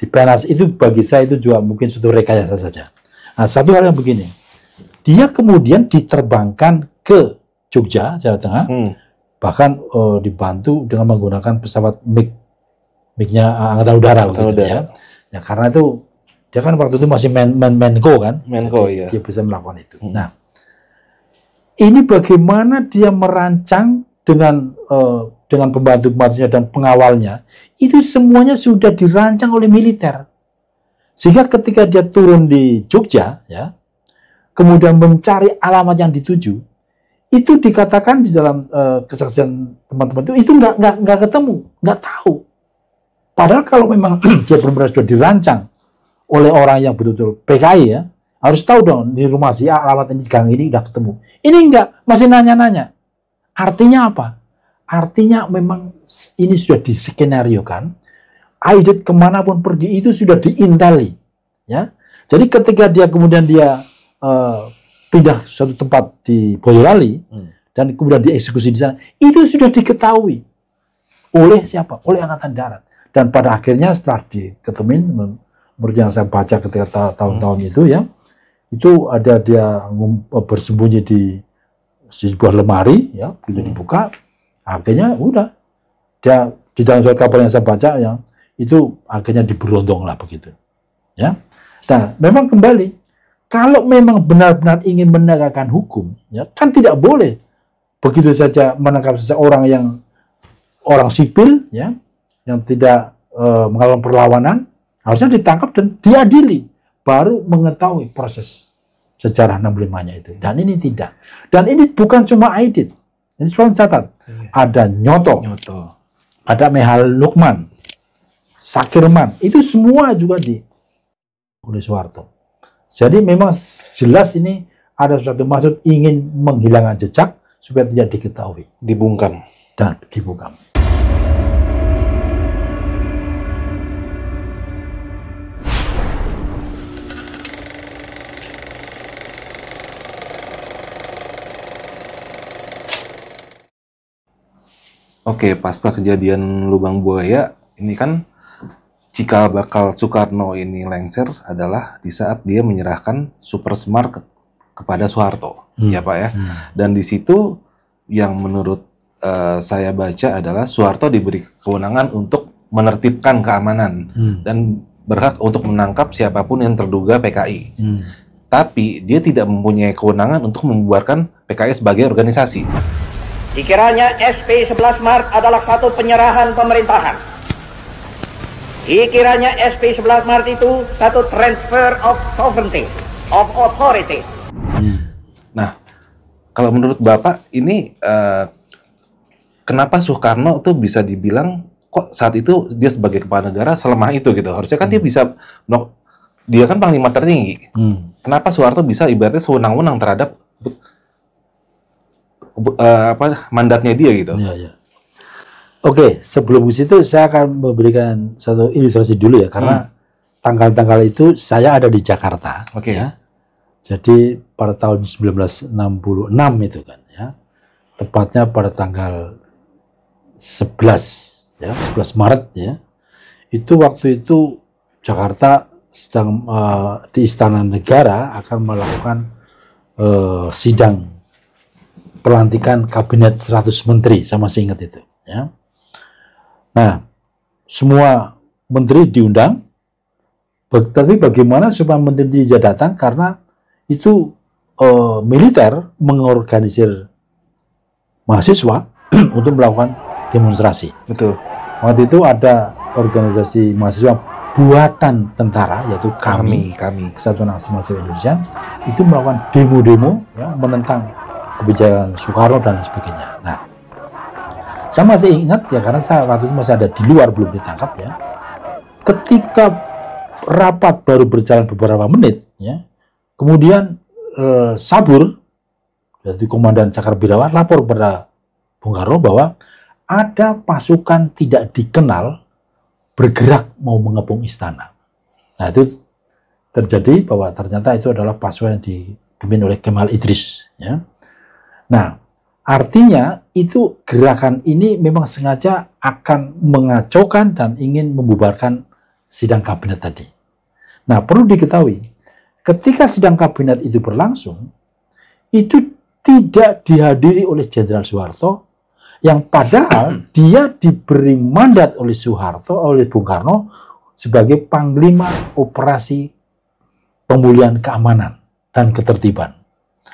Penas, itu bagi saya itu juga mungkin suatu rekayasa saja. Nah, satu hal yang begini, dia kemudian diterbangkan ke Jogja, Jawa Tengah, bahkan dibantu dengan menggunakan pesawat MiG-nya Angkatan Udara. Ya, karena itu dia kan waktu itu masih Menko kan, iya. Dia bisa melakukan itu. Nah, ini bagaimana dia merancang dengan pembantu-pembantunya dan pengawalnya, itu semuanya sudah dirancang oleh militer. Sehingga ketika dia turun di Jogja, ya, kemudian mencari alamat yang dituju, itu dikatakan di dalam kesaksian teman-teman itu nggak ketemu, nggak tahu. Padahal kalau memang dia benar-benar sudah dirancang oleh orang yang betul-betul PKI ya, harus tahu dong di rumah si A, alamat ini gang ini udah ketemu. Ini enggak, masih nanya-nanya. Artinya apa? Artinya memang ini sudah diskenariokan. Audit kemanapun pergi itu sudah diinteli, ya. Jadi ketika dia kemudian pindah suatu tempat di Boyolali dan kemudian dieksekusi di sana, itu sudah diketahui oleh siapa? Oleh Angkatan Darat. Dan pada akhirnya setelah diketemuin, menurut yang saya baca ketika tahun-tahun itu ya, itu ada dia bersembunyi di sebuah lemari, ya, begitu dibuka, akhirnya udah dia di dalam surat kabar yang saya baca ya. Itu akhirnya diberondong lah begitu, ya. Nah, memang kembali kalau memang benar-benar ingin menegakkan hukum, ya kan tidak boleh begitu saja menangkap seseorang yang orang sipil, ya, yang tidak melakukan perlawanan, harusnya ditangkap dan diadili, baru mengetahui proses sejarah 65-nya itu. Dan ini tidak. Dan ini bukan cuma Aidit. Ini soal catat. Ada Nyoto, ada Mehal Lukman, Sakirman, itu semua juga oleh Soeharto. Jadi memang jelas ini ada suatu maksud ingin menghilangkan jejak supaya tidak diketahui, Dibungkam. dan dibungkam. Oke, pasca kejadian Lubang Buaya, ini kan cikal bakal Soekarno ini lengser adalah di saat dia menyerahkan Super Smart kepada Soeharto, ya Pak ya. Dan di situ yang menurut saya baca adalah Soeharto diberi kewenangan untuk menertibkan keamanan dan berhak untuk menangkap siapapun yang terduga PKI. Tapi dia tidak mempunyai kewenangan untuk membubarkan PKI sebagai organisasi. Dikiranya SP11 Maret adalah satu penyerahan pemerintahan. Dikiranya SP11 Maret itu satu transfer of sovereignty, of authority. Nah, kalau menurut Bapak ini kenapa Soekarno tuh bisa dibilang kok saat itu dia sebagai kepala negara selemah itu gitu? Harusnya kan dia bisa, dia kan panglima tertinggi. Kenapa Soeharto bisa ibaratnya sewenang-wenang terhadap mandatnya dia gitu? Ya. Oke, sebelum ke situ saya akan memberikan satu ilustrasi dulu ya, karena tanggal-tanggal itu saya ada di Jakarta. Oke. Ya. Jadi pada tahun 1966 itu kan ya. Tepatnya pada tanggal 11 ya, 11 Maret ya. Itu waktu itu Jakarta sedang di Istana Negara akan melakukan sidang pelantikan kabinet 100 menteri, sama saya ingat itu ya. Nah, semua menteri diundang, tapi bagaimana supaya menteri tidak datang, karena itu militer mengorganisir mahasiswa untuk melakukan demonstrasi. Betul. Waktu itu ada organisasi mahasiswa buatan tentara, yaitu kami. Kesatuan Aksi Mahasiswa Indonesia, itu melakukan demo-demo ya, menentang kebijakan Soekarno dan sebagainya. Nah, saya masih ingat ya, karena saya waktu itu masih ada di luar, belum ditangkap ya. Ketika rapat baru berjalan beberapa menit ya, kemudian Sabur, yaitu Komandan Cakrawirawan, lapor kepada Bung Karno bahwa ada pasukan tidak dikenal bergerak mau mengepung istana. Nah, itu terjadi bahwa ternyata itu adalah pasukan yang dipimpin oleh Kemal Idris ya. Nah, artinya itu gerakan ini memang sengaja akan mengacaukan dan ingin membubarkan sidang kabinet tadi. Nah, perlu diketahui, ketika sidang kabinet itu berlangsung, itu tidak dihadiri oleh Jenderal Soeharto, yang padahal dia diberi mandat oleh Soeharto, oleh Bung Karno, sebagai Panglima Operasi Pemulihan Keamanan dan Ketertiban.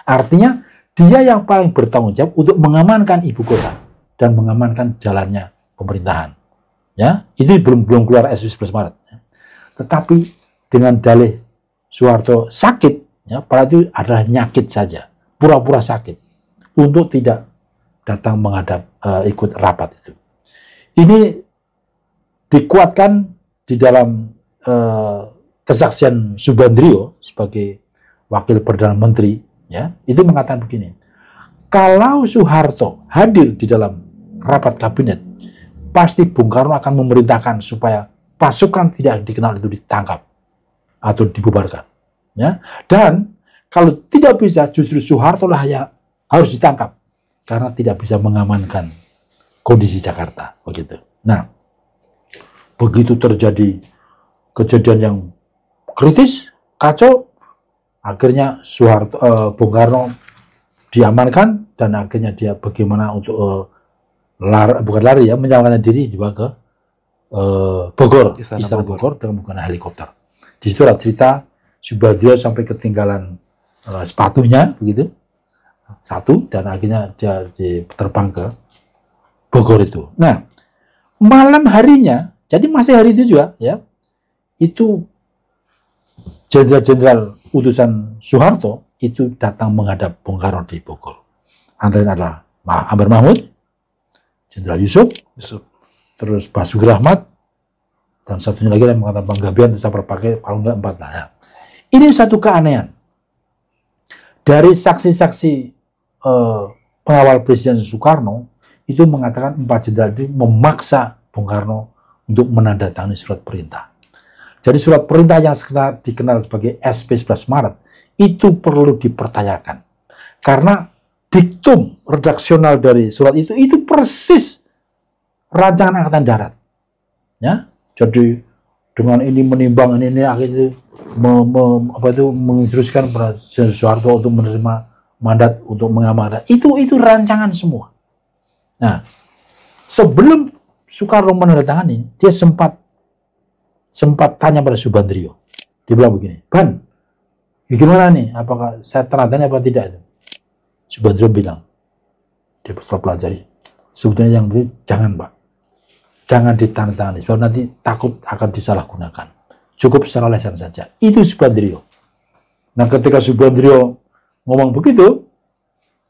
Artinya, dia yang paling bertanggung jawab untuk mengamankan ibu kota dan mengamankan jalannya pemerintahan. Ya, itu belum keluar SP11 Maret. Ya. Tetapi dengan dalih Soeharto sakit, ya, pada itu adalah nyakit saja, pura-pura sakit untuk tidak datang menghadap ikut rapat itu. Ini dikuatkan di dalam kesaksian Subandrio sebagai wakil Perdana Menteri. Ya, itu mengatakan begini, kalau Soeharto hadir di dalam rapat kabinet, pasti Bung Karno akan memerintahkan supaya pasukan tidak dikenal itu ditangkap atau dibubarkan. Ya, dan kalau tidak bisa, justru Soeharto lah yang harus ditangkap karena tidak bisa mengamankan kondisi Jakarta, begitu. Nah, begitu terjadi kejadian yang kritis, kacau, akhirnya Bung Karno diamankan dan akhirnya dia bagaimana untuk bukan lari ya, menyelamatkan diri juga ke Bogor, Istana Bogor dengan menggunakan helikopter. Di situ ada cerita Subandrio sampai ketinggalan sepatunya begitu, satu, dan akhirnya dia terbang ke Bogor itu. Nah, malam harinya, jadi masih hari itu juga ya, itu jenderal-jenderal utusan Soeharto itu datang menghadap Bung Karno di Bogor. Antara adalah Amir Mahmud, Jenderal Yusuf, terus Basuki Rahmat, dan satunya lagi yang mengatakan Bang Gabian, terus pakai paling enggak 4 lah ya. Ini satu keanehan dari saksi-saksi pengawal Presiden Soekarno itu mengatakan 4 jenderal itu memaksa Bung Karno untuk menandatangani surat perintah. Jadi surat perintah yang dikenal sebagai SP 11 Maret itu perlu dipertanyakan karena diktum redaksional dari surat itu persis rancangan Angkatan Darat, ya. Jadi dengan ini menimbang ini akhirnya menginstruksikan Presiden Soeharto untuk menerima mandat untuk mengamankan. Itu rancangan semua. Nah, sebelum Soekarno menandatangani, dia sempat tanya pada Subandrio. Dia bilang begini, Ban, gimana nih? Apakah saya tanda-tangani apa tidak itu? Subandrio bilang, dia setelah pelajari, sebetulnya yang betul jangan, Pak. Jangan ditandatangani, sebab nanti takut akan disalahgunakan. Cukup secara lisan saja. Itu Subandrio. Nah, ketika Subandrio ngomong begitu,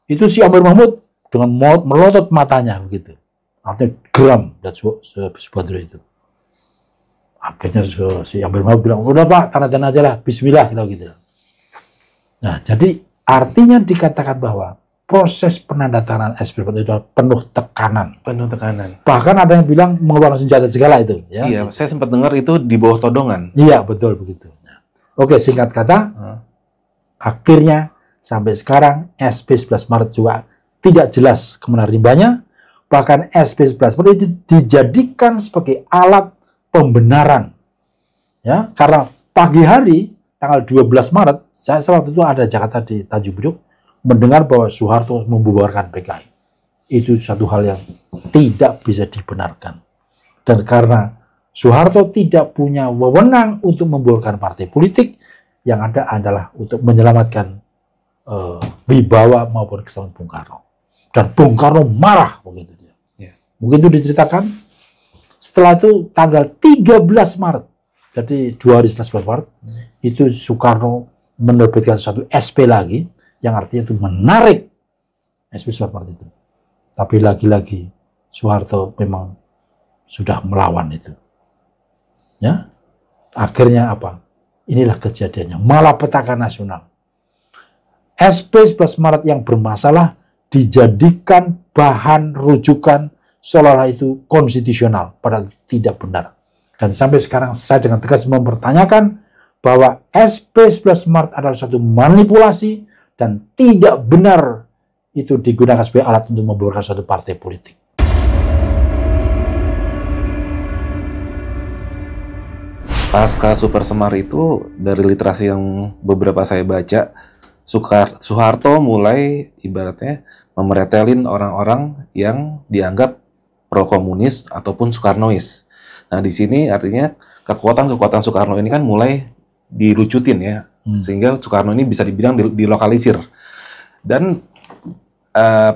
itu si Amir Mahmud dengan melotot matanya begitu. Artinya geram dan Subandrio itu. Akhirnya si Amir Mahmud bilang, udah Pak, tanda tangan aja lah, Bismillah gitu. Nah, jadi artinya dikatakan bahwa proses penandatanganan SP itu adalah penuh tekanan. Penuh tekanan. Bahkan ada yang bilang mengeluarkan senjata segala itu. Ya, iya, saya sempat dengar itu di bawah todongan. Iya, betul begitu. Nah, oke, singkat kata, akhirnya sampai sekarang SP 11 Maret juga tidak jelas kemana rimbanya. Bahkan SP 11 Maret itu dijadikan sebagai alat pembenaran. Ya, karena pagi hari tanggal 12 Maret, saya waktu itu ada Jakarta di Tanjung Priok, mendengar bahwa Soeharto membubarkan PKI. Itu satu hal yang tidak bisa dibenarkan. Dan karena Soeharto tidak punya wewenang untuk membubarkan partai politik, yang ada adalah untuk menyelamatkan wibawa maupun keselamatan Bung Karno. Dan Bung Karno marah begitu dia. Yeah. Mungkin itu diceritakan. Setelah itu tanggal 13 Maret, jadi 2 hari setelah 11 Maret, itu Soekarno menerbitkan satu SP lagi, yang artinya itu menarik SP 11 Maret itu. Tapi lagi-lagi Soeharto memang sudah melawan itu. Ya, akhirnya apa? Inilah kejadiannya, malapetaka nasional. SP 11 Maret yang bermasalah dijadikan bahan rujukan seolah-olah itu konstitusional, padahal tidak benar. Dan sampai sekarang saya dengan tegas mempertanyakan bahwa SP 11 Maret adalah suatu manipulasi dan tidak benar itu digunakan sebagai alat untuk membubarkan suatu partai politik. Pasca Super Semar itu, dari literasi yang beberapa saya baca, Soeharto mulai ibaratnya memeretelin orang-orang yang dianggap pro-komunis ataupun Soekarnois. Nah, di sini artinya kekuatan-kekuatan Soekarno ini kan mulai dilucutin ya, sehingga Soekarno ini bisa dibilang dilokalisir. Dan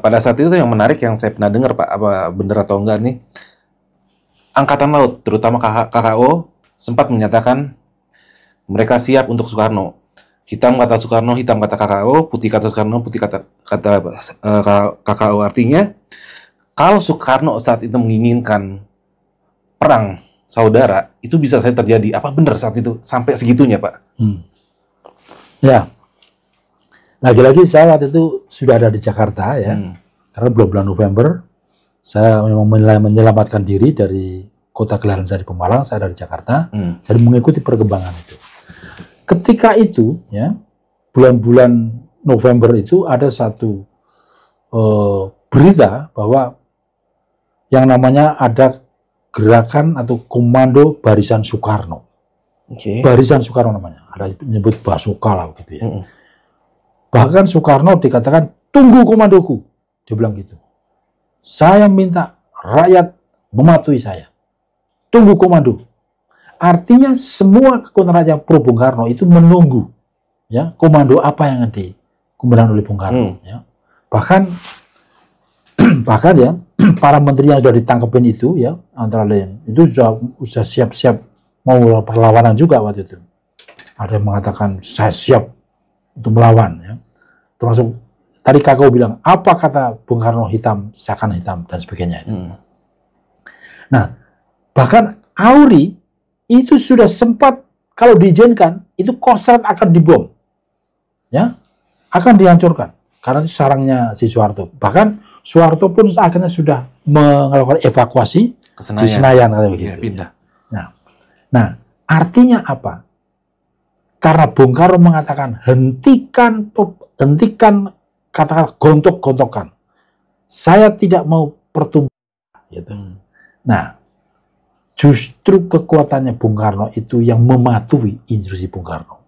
pada saat itu yang menarik yang saya pernah dengar, Pak, apa benar atau enggak nih, Angkatan Laut, terutama KKO, sempat menyatakan mereka siap untuk Soekarno. Hitam kata Soekarno, hitam kata KKO, putih kata Soekarno, putih kata KKO. Artinya, kalau Soekarno saat itu menginginkan perang saudara, itu bisa saja terjadi. Apa benar saat itu? Sampai segitunya, Pak? Ya. Lagi-lagi saya waktu itu sudah ada di Jakarta ya. Karena bulan November, saya memang menyelamatkan diri dari kota kelahiran saya di Pemalang, saya dari Jakarta, jadi mengikuti perkembangan itu. Ketika itu, ya, bulan-bulan November itu ada satu berita bahwa yang namanya ada gerakan atau komando Barisan Soekarno. Barisan Soekarno namanya, ada menyebut Basuka lah gitu ya. Bahkan Soekarno dikatakan, tunggu komandoku, dia bilang gitu. Saya minta rakyat mematuhi saya. Tunggu komando. artinya semua kekuatan rakyat pro Bung Karno itu menunggu ya komando apa yang dikembangkan oleh Bung Karno. Ya. Bahkan ya para menteri yang sudah ditangkapin itu ya antara lain itu sudah siap-siap mau perlawanan juga waktu itu. Ada yang mengatakan saya siap untuk melawan ya. Termasuk tadi Kakao bilang apa kata Bung Karno hitam seakan hitam dan sebagainya itu. Nah, bahkan AURI itu sudah sempat kalau diizinkan itu Kostrad akan dibom. Ya. Akan dihancurkan karena itu sarangnya si Soeharto. Bahkan Soeharto pun akhirnya sudah melakukan evakuasi di Senayan katanya begitu. Ya, pindah. Nah, artinya apa? Karena Bung Karno mengatakan hentikan katakanlah gontok-gontokan. Saya tidak mau pertumbuhan. Gitu. Nah, justru kekuatannya Bung Karno itu yang mematuhi instruksi Bung Karno.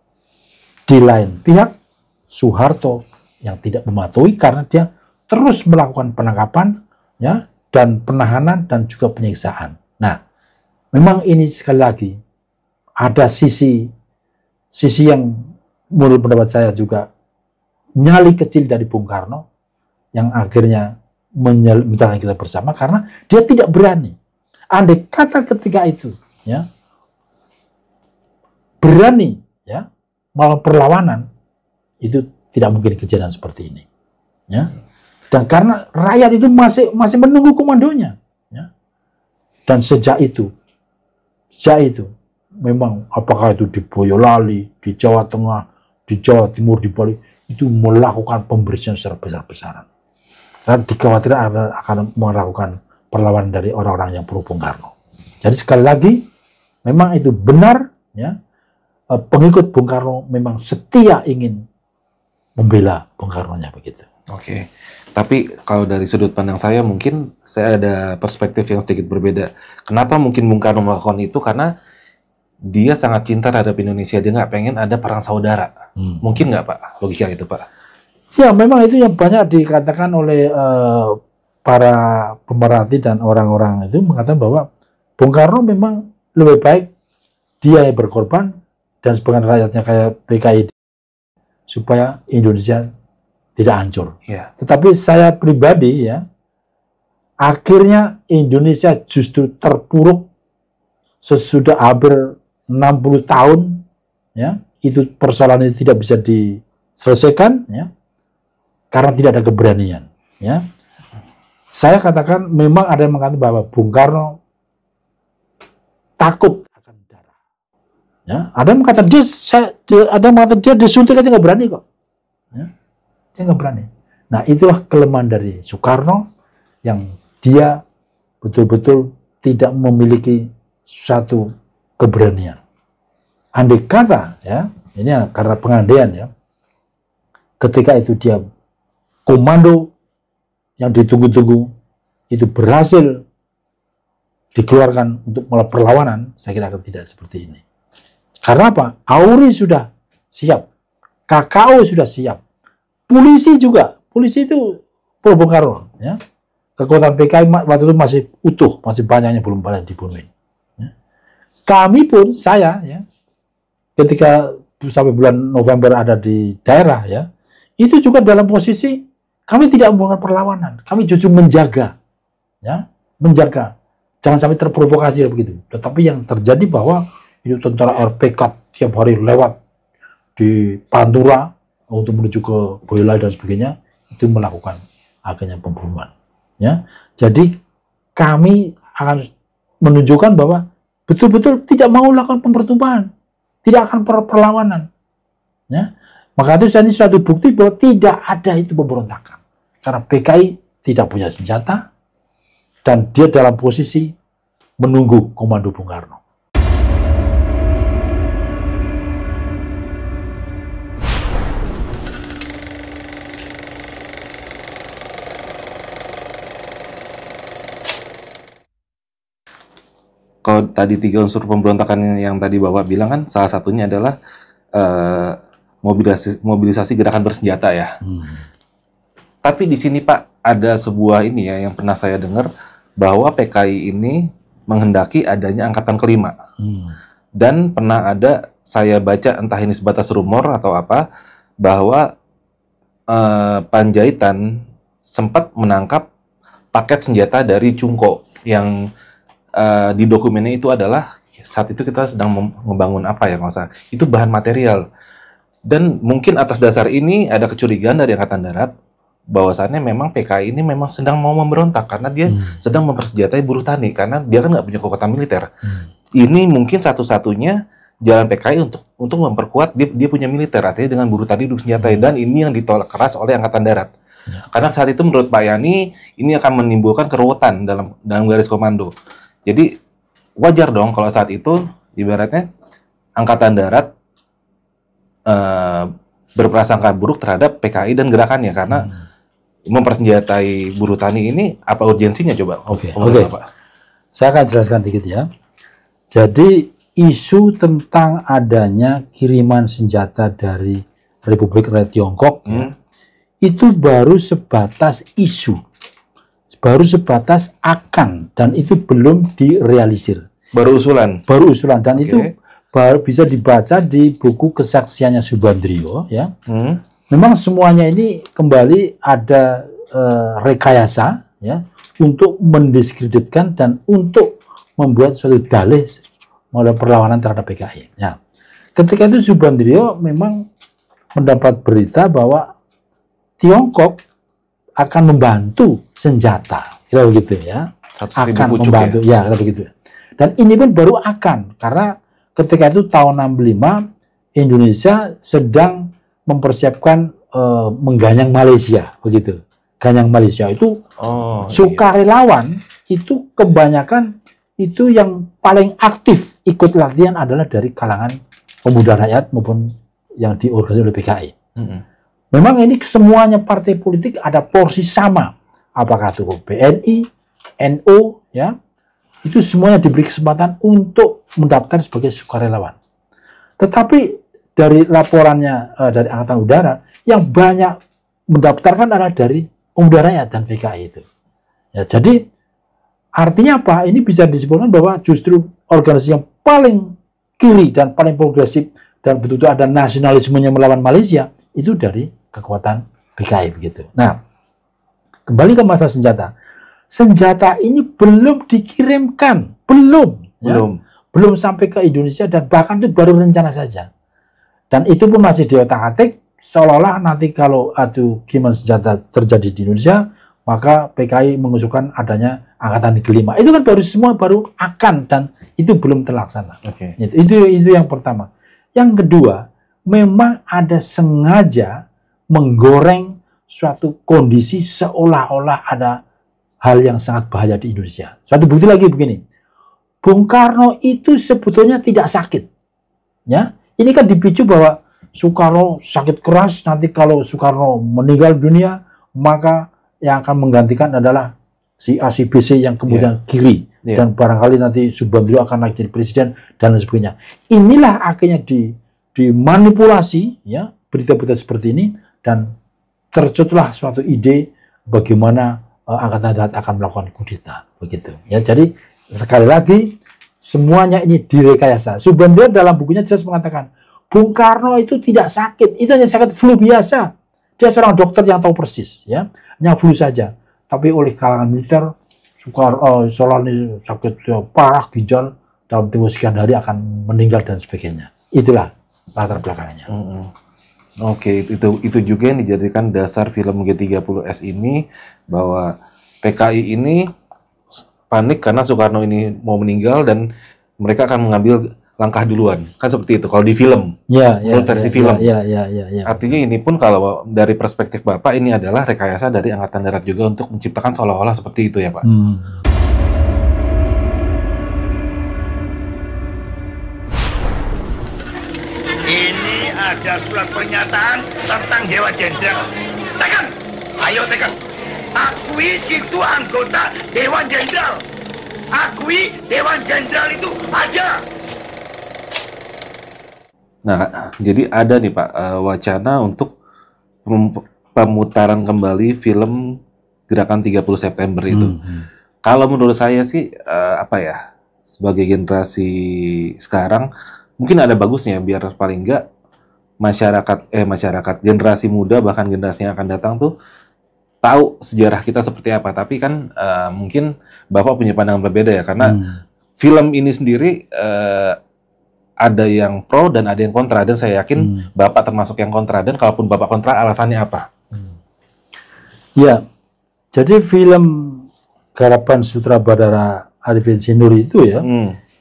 Di lain pihak, Soeharto yang tidak mematuhi karena dia terus melakukan penangkapan ya dan penahanan dan juga penyiksaan. Nah, memang ini sekali lagi ada sisi yang menurut pendapat saya juga nyali kecil dari Bung Karno yang akhirnya mencalahkan kita bersama karena dia tidak berani. Andai kata ketika itu ya berani ya malah perlawanan itu tidak mungkin kejadian seperti ini ya. Dan karena rakyat itu masih menunggu komandonya ya. Dan sejak itu memang apakah itu di Boyolali, di Jawa Tengah, di Jawa Timur, di Bali itu melakukan pembersihan secara besar-besaran. Dan dikhawatirkan akan melakukan perlawanan dari orang-orang yang pro Bung Karno. Jadi sekali lagi memang itu benar ya. Pengikut Bung Karno memang setia ingin membela Bung Karno-nya begitu. Oke. Tapi kalau dari sudut pandang saya mungkin saya ada perspektif yang sedikit berbeda. Kenapa mungkin Bung Karno melakukan itu? Karena dia sangat cinta terhadap Indonesia. Dia nggak pengen ada perang saudara. Mungkin nggak Pak? Logika itu Pak? Ya memang itu yang banyak dikatakan oleh para pemerhati dan orang-orang itu mengatakan bahwa Bung Karno memang lebih baik dia yang berkorban dan sebagian rakyatnya kayak PKI supaya Indonesia tidak hancur. Ya. Tetapi saya pribadi ya akhirnya Indonesia justru terpuruk sesudah hampir 60 tahun ya itu persoalan itu tidak bisa diselesaikan ya karena tidak ada keberanian ya. Saya katakan memang ada yang mengatakan bahwa Bung Karno takut akan darah. Ya, ada yang mengatakan dia disuntik aja nggak berani kok. Ya, dia nggak berani. Nah itulah kelemahan dari Soekarno yang dia betul-betul tidak memiliki suatu keberanian. Andai kata ya, ini karena pengandaian ya, ketika itu dia komando yang ditunggu-tunggu itu berhasil dikeluarkan untuk melakukan perlawanan, saya kira akan tidak seperti ini. Karena apa? AURI sudah siap, KKO sudah siap, polisi juga, polisi itu pro Bung Karno, ya. Kekuatan PKI waktu itu masih utuh, masih banyaknya belum banyak dibunuhin. Ya. Kami pun, saya, ya, ketika sampai bulan November ada di daerah, ya, itu juga dalam posisi kami tidak melakukan perlawanan, kami justru menjaga, ya, menjaga, jangan sampai terprovokasi begitu. Tetapi yang terjadi bahwa itu tentara RPK tiap hari lewat di Pantura untuk menuju ke Boyolali dan sebagainya, itu melakukan akhirnya pembunuhan. Ya, jadi kami akan menunjukkan bahwa betul-betul tidak mau melakukan pempertumpahan, tidak akan perlawanan. Ya, maka itu ini suatu bukti bahwa tidak ada itu pemberontakan. Karena PKI tidak punya senjata dan dia dalam posisi menunggu komando Bung Karno. Kalau tadi 3 unsur pemberontakan yang tadi Bapak bilang kan salah satunya adalah mobilisasi gerakan bersenjata ya. Tapi di sini Pak ada sebuah ini ya yang pernah saya dengar bahwa PKI ini menghendaki adanya angkatan kelima. Dan pernah ada saya baca, entah ini sebatas rumor atau apa, bahwa Panjaitan sempat menangkap paket senjata dari Cungko yang di dokumennya itu adalah saat itu kita sedang membangun apa ya, kalau nggak salah, itu bahan material. Dan mungkin atas dasar ini ada kecurigaan dari Angkatan Darat bahwasannya memang PKI ini memang sedang mau memberontak karena dia sedang mempersenjatai buruh tani karena dia kan nggak punya kekuatan militer. Ini mungkin satu-satunya jalan PKI untuk memperkuat dia punya militer, artinya dengan buruh tani bersenjatai, dan ini yang ditolak keras oleh Angkatan Darat. Karena saat itu menurut Pak Yani ini akan menimbulkan keruwetan dalam garis komando. Jadi wajar dong kalau saat itu ibaratnya Angkatan Darat berprasangka buruk terhadap PKI dan gerakannya karena mempersenjatai buruh tani ini apa urgensinya coba? Oke. Saya akan jelaskan dikit ya. Jadi isu tentang adanya kiriman senjata dari Republik Rakyat Tiongkok itu baru sebatas isu, baru sebatas akan, dan itu belum direalisir. Baru usulan Dan itu baru bisa dibaca di buku kesaksiannya Subandrio ya. Memang semuanya ini kembali ada rekayasa ya untuk mendiskreditkan dan untuk membuat suatu dalih modal perlawanan terhadap PKI. Ya. Ketika itu Subandrio memang mendapat berita bahwa Tiongkok akan membantu senjata, kira begitu ya. Akan membantu, ya kira begitu. Dan ini pun baru akan, karena ketika itu tahun 65 Indonesia sedang mempersiapkan mengganyang Malaysia, begitu. Ganyang Malaysia itu sukarelawan itu kebanyakan itu yang paling aktif ikut latihan adalah dari kalangan pemuda rakyat maupun yang diorganisasi oleh PKI. Memang ini semuanya partai politik ada porsi sama, apakah itu BNI, NU, ya, itu semuanya diberi kesempatan untuk mendaftar sebagai sukarelawan. Tetapi dari laporannya dari Angkatan Udara, yang banyak mendaftarkan adalah dari pemuda rakyat dan PKI itu. Ya, jadi artinya apa? Ini bisa disebutkan bahwa justru organisasi yang paling kiri dan paling progresif dan betul-betul ada nasionalismenya melawan Malaysia itu dari kekuatan PKI begitu. Nah, kembali ke masalah senjata. Senjata ini belum dikirimkan, belum sampai ke Indonesia dan bahkan itu baru rencana saja. Dan itu pun masih diotak-atik seolah-olah nanti kalau adu kiriman senjata terjadi di Indonesia, maka PKI mengusulkan adanya angkatan kelima. Itu kan baru akan dan itu belum terlaksana. Itu yang pertama. Yang kedua, memang ada sengaja menggoreng suatu kondisi seolah-olah ada hal yang sangat bahaya di Indonesia. Suatu bukti lagi begini, Bung Karno itu sebetulnya tidak sakit. Ya, ini kan dipicu bahwa Soekarno sakit keras, nanti kalau Soekarno meninggal dunia, maka yang akan menggantikan adalah si A, si B, C yang kemudian kiri. Dan barangkali nanti Subandrio akan naik jadi presiden, dan lain sebagainya. Inilah akhirnya dimanipulasi, ya, berita-berita seperti ini, dan tercetuslah suatu ide bagaimana Angkatan Darat akan melakukan kudeta. Begitu. Ya, jadi sekali lagi, semuanya ini direkayasa. Subandrio dalam bukunya jelas mengatakan, Bung Karno itu tidak sakit, itu hanya sakit flu biasa. Dia seorang dokter yang tahu persis, ya, hanya flu saja. Tapi oleh kalangan militer, Solani sakit parah ginjal dalam tempo sekian hari akan meninggal dan sebagainya. Itulah latar belakangnya. Oke, itu juga yang dijadikan dasar film G30S ini, bahwa PKI ini panik karena Soekarno ini mau meninggal dan mereka akan mengambil langkah duluan, kan seperti itu kalau di film, versi film. Artinya ini pun kalau dari perspektif Bapak ini adalah rekayasa dari Angkatan Darat juga untuk menciptakan seolah-olah seperti itu ya Pak. Ini ada surat pernyataan tentang Dewan Jenderal. Tekan! Ayo tekan! Akui situ anggota Dewan Jenderal. Akui Dewan Jenderal itu ada. Nah, jadi ada nih Pak wacana untuk pemutaran kembali film Gerakan 30 September itu. Kalau menurut saya sih apa ya, sebagai generasi sekarang mungkin ada bagusnya biar paling enggak masyarakat generasi muda bahkan generasi yang akan datang tuh tahu sejarah kita seperti apa. Tapi kan mungkin Bapak punya pandangan berbeda ya, karena film ini sendiri ada yang pro dan ada yang kontra, dan saya yakin Bapak termasuk yang kontra, dan kalaupun Bapak kontra alasannya apa? Ya, jadi film garapan sutradara Arifin Sinur itu ya,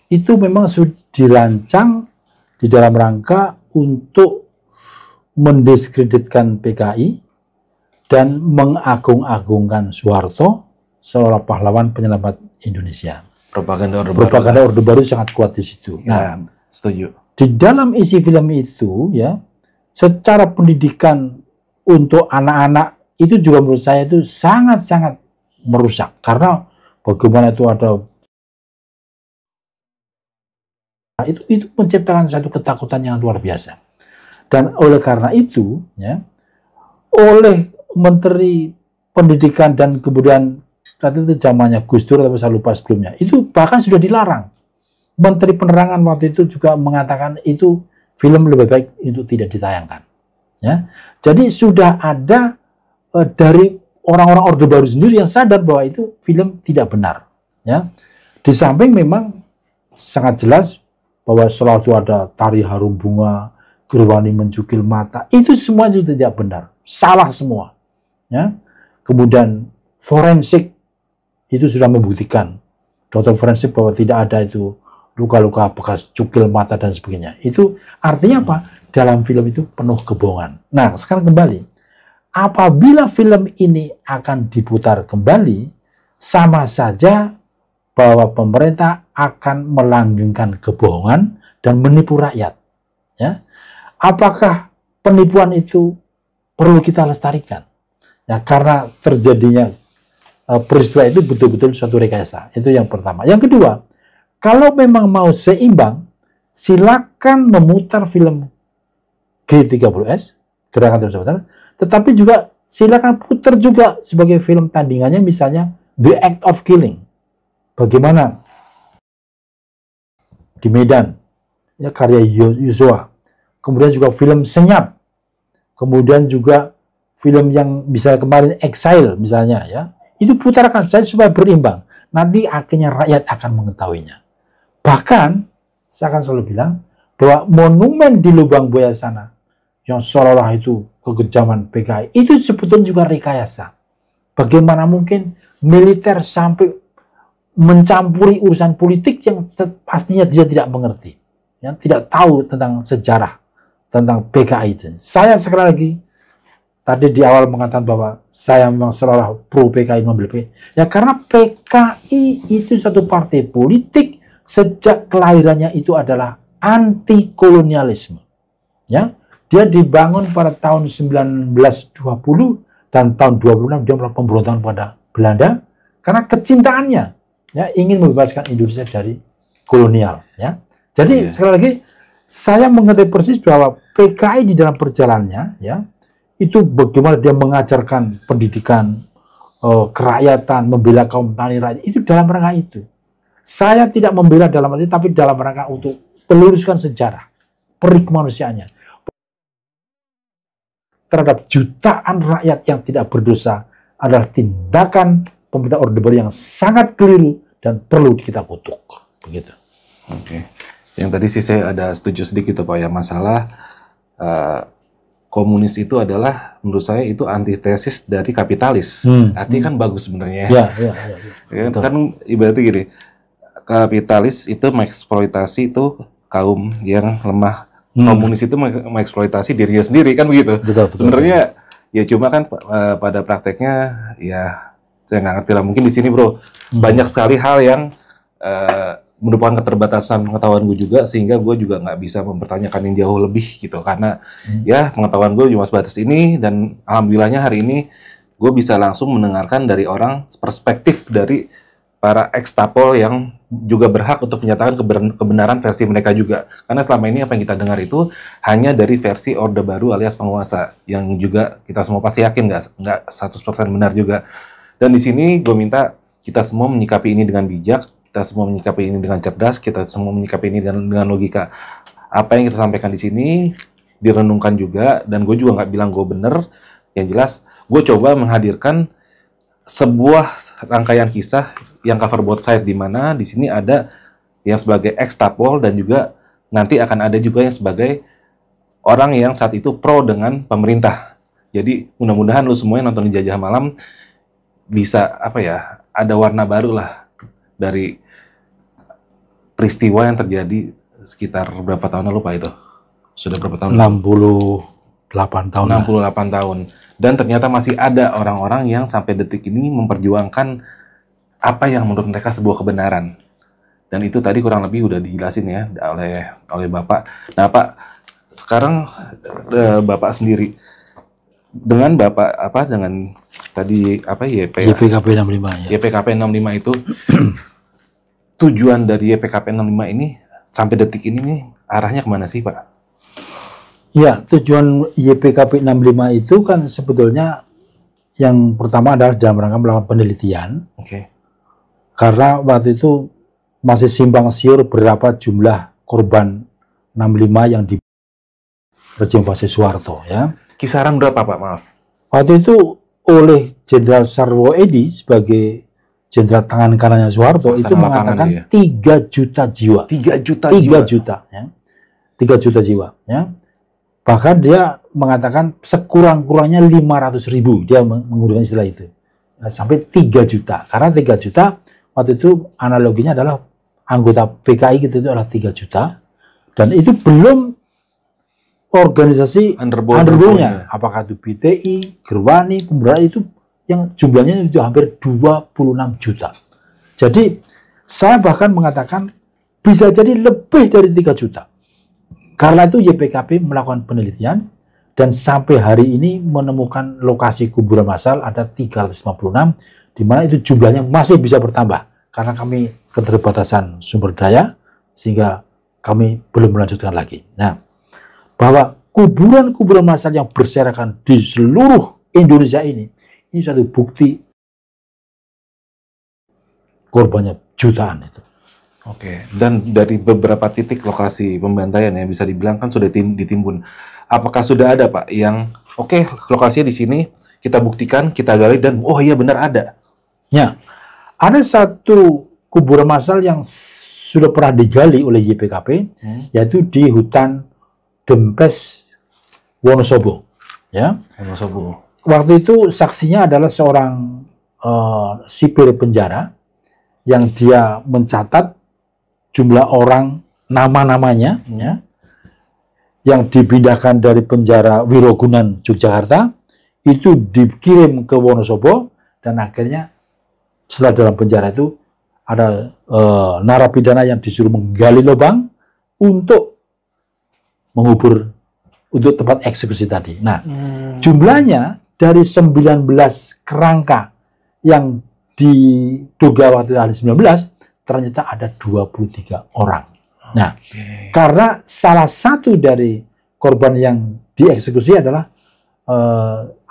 itu memang sudah dirancang di dalam rangka untuk mendiskreditkan PKI dan mengagung-agungkan Soeharto seolah pahlawan penyelamat Indonesia. Propaganda Orde Baru sangat kuat di situ. Nah, setuju. Di dalam isi film itu ya, secara pendidikan untuk anak-anak itu juga menurut saya itu sangat-sangat merusak, karena bagaimana itu ada itu menciptakan satu ketakutan yang luar biasa. Dan oleh karena itu ya, oleh Menteri Pendidikan dan kemudian saat itu zamannya Gus Dur, tapi saya lupa sebelumnya, itu bahkan sudah dilarang. Menteri Penerangan waktu itu juga mengatakan itu film lebih baik untuk tidak ditayangkan. Ya, jadi sudah ada dari orang-orang Orde Baru sendiri yang sadar bahwa itu film tidak benar. Ya, di samping memang sangat jelas bahwa selalu ada tari harum bunga, Gerwani mencukil mata, itu semua juga tidak benar, salah semua. Ya, kemudian forensik itu sudah membuktikan, dokter forensik bahwa tidak ada itu luka-luka bekas cukil mata dan sebagainya. Itu artinya apa? Dalam film itu penuh kebohongan. Nah, sekarang kembali, apabila film ini akan diputar kembali, sama saja bahwa pemerintah akan melanggengkan kebohongan dan menipu rakyat. Ya, apakah penipuan itu perlu kita lestarikan? Ya, karena terjadinya peristiwa itu betul-betul suatu rekayasa. Itu yang pertama. Yang kedua, kalau memang mau seimbang, silakan memutar film G30S, Gerakan Terorisme, tetapi juga silakan putar juga sebagai film tandingannya, misalnya The Act of Killing. Bagaimana di Medan, ya, karya Yosua. Kemudian juga film Senyap. Kemudian juga film yang bisa kemarin Exile misalnya, ya. Itu putarkan saya supaya berimbang. Nanti akhirnya rakyat akan mengetahuinya. Bahkan saya akan selalu bilang bahwa monumen di Lubang Buaya sana yang seolah-olah itu kekejaman PKI itu sebetulnya juga rekayasa. Bagaimana mungkin militer sampai mencampuri urusan politik yang pastinya dia tidak mengerti, ya, tidak tahu tentang sejarah tentang PKI itu. Saya sekali lagi tadi di awal mengatakan bahwa saya memang seolah pro PKI membeli PKI. Ya karena PKI itu satu partai politik sejak kelahirannya itu adalah anti kolonialisme. Ya, dia dibangun pada tahun 1920 dan tahun 26 dia melakukan pemberontakan pada Belanda karena kecintaannya, ya, ingin membebaskan Indonesia dari kolonial. Ya, jadi sekali lagi saya mengerti persis bahwa PKI di dalam perjalanannya, ya, itu bagaimana dia mengajarkan pendidikan kerakyatan, membela kaum tani rakyat, itu dalam rangka itu. Saya tidak membela dalam arti, tapi dalam rangka untuk meluruskan sejarah, peri kemanusiaannya terhadap jutaan rakyat yang tidak berdosa adalah tindakan pemerintah Orde Baru yang sangat keliru dan perlu kita kutuk. Begitu. Oke. Yang tadi sih saya ada setuju sedikit Pak ya, masalah komunis itu adalah menurut saya itu antitesis dari kapitalis. Artinya kan bagus sebenarnya. Ya. Kan ibaratnya gini, kapitalis itu mengeksploitasi itu kaum yang lemah. Komunis itu mengeksploitasi dirinya sendiri, kan begitu. Betul. Sebenarnya ya cuma kan pada prakteknya ya saya nggak ngerti lah. Mungkin di sini bro banyak sekali hal yang merupakan keterbatasan pengetahuan gue juga, sehingga gue juga nggak bisa mempertanyakan yang jauh lebih gitu, karena ya pengetahuan gue cuma sebatas ini, dan alhamdulillahnya hari ini gue bisa langsung mendengarkan dari orang perspektif dari para ekstapol yang juga berhak untuk menyatakan kebenaran versi mereka juga, karena selama ini apa yang kita dengar itu hanya dari versi Orde Baru alias penguasa, yang juga kita semua pasti yakin nggak 100% benar juga. Dan di sini gue minta kita semua menyikapi ini dengan bijak. kita semua menyikapi ini dengan cerdas, kita semua menyikapi ini dengan logika. Apa yang kita sampaikan di sini direnungkan juga, dan gue juga nggak bilang gue bener. Yang jelas, gue coba menghadirkan sebuah rangkaian kisah yang cover both side, di mana di sini ada yang sebagai ex-tapol dan juga nanti akan ada juga yang sebagai orang yang saat itu pro dengan pemerintah. Jadi mudah-mudahan lu semua yang nonton Jajah Malam bisa ada warna baru lah dari peristiwa yang terjadi sekitar berapa tahun lalu Pak itu? Sudah berapa tahun? 68 tahun. 68 tahun. Dan ternyata masih ada orang-orang yang sampai detik ini memperjuangkan apa yang menurut mereka sebuah kebenaran. Dan itu tadi kurang lebih udah dijelasin ya oleh Bapak. Nah Pak, sekarang Bapak sendiri dengan dengan tadi YPKP 65 ya. YPKP 65 itu tujuan dari YPKP 65 ini sampai detik ini nih arahnya kemana sih Pak? Ya, tujuan YPKP 65 itu kan sebetulnya yang pertama adalah dalam rangka melakukan penelitian. Oke. Karena waktu itu masih simpang siur berapa jumlah korban 65 yang di rejim fase Soeharto ya. Kisaran berapa Pak? Maaf. Waktu itu oleh Jenderal Sarwo Edi sebagai jenderal tangan kanannya Soeharto itu mengatakan 3 juta jiwa. 3 juta 3 jiwa. juta ya. 3 juta jiwa ya. Bahkan dia mengatakan sekurang-kurangnya 500.000, dia menggunakan istilah itu. Sampai 3 juta. Karena 3 juta waktu itu analoginya adalah anggota PKI gitu itu adalah 3 juta. Dan itu belum organisasi underball-nya. Apakah itu BTI, Gerwani, Pemuda itu yang jumlahnya itu hampir 26 juta. Jadi saya bahkan mengatakan bisa jadi lebih dari 3 juta. Karena itu YPKP melakukan penelitian dan sampai hari ini menemukan lokasi kuburan massal ada 356, di mana itu jumlahnya masih bisa bertambah karena kami keterbatasan sumber daya sehingga kami belum melanjutkan lagi. Nah, bahwa kuburan-kuburan massal yang berserakan di seluruh Indonesia ini satu bukti korbannya jutaan itu. Oke, dan dari beberapa titik lokasi pembantaian ya bisa dibilang kan sudah ditimbun. Apakah sudah ada Pak yang lokasinya di sini kita buktikan, kita gali dan oh iya benar ada? Ya, ada satu kuburan massal yang sudah pernah digali oleh YPKP yaitu di hutan Dempes Wonosobo. Ya. Wonosobo. Waktu itu saksinya adalah seorang sipir penjara yang dia mencatat jumlah orang nama-namanya ya, yang dipindahkan dari penjara Wirogunan Yogyakarta itu dikirim ke Wonosobo dan akhirnya setelah dalam penjara itu ada narapidana yang disuruh menggali lubang untuk mengubur untuk tempat eksekusi tadi. Nah, jumlahnya dari 19 kerangka yang diduga waktu hari 19 ternyata ada 23 orang. Nah, karena salah satu dari korban yang dieksekusi adalah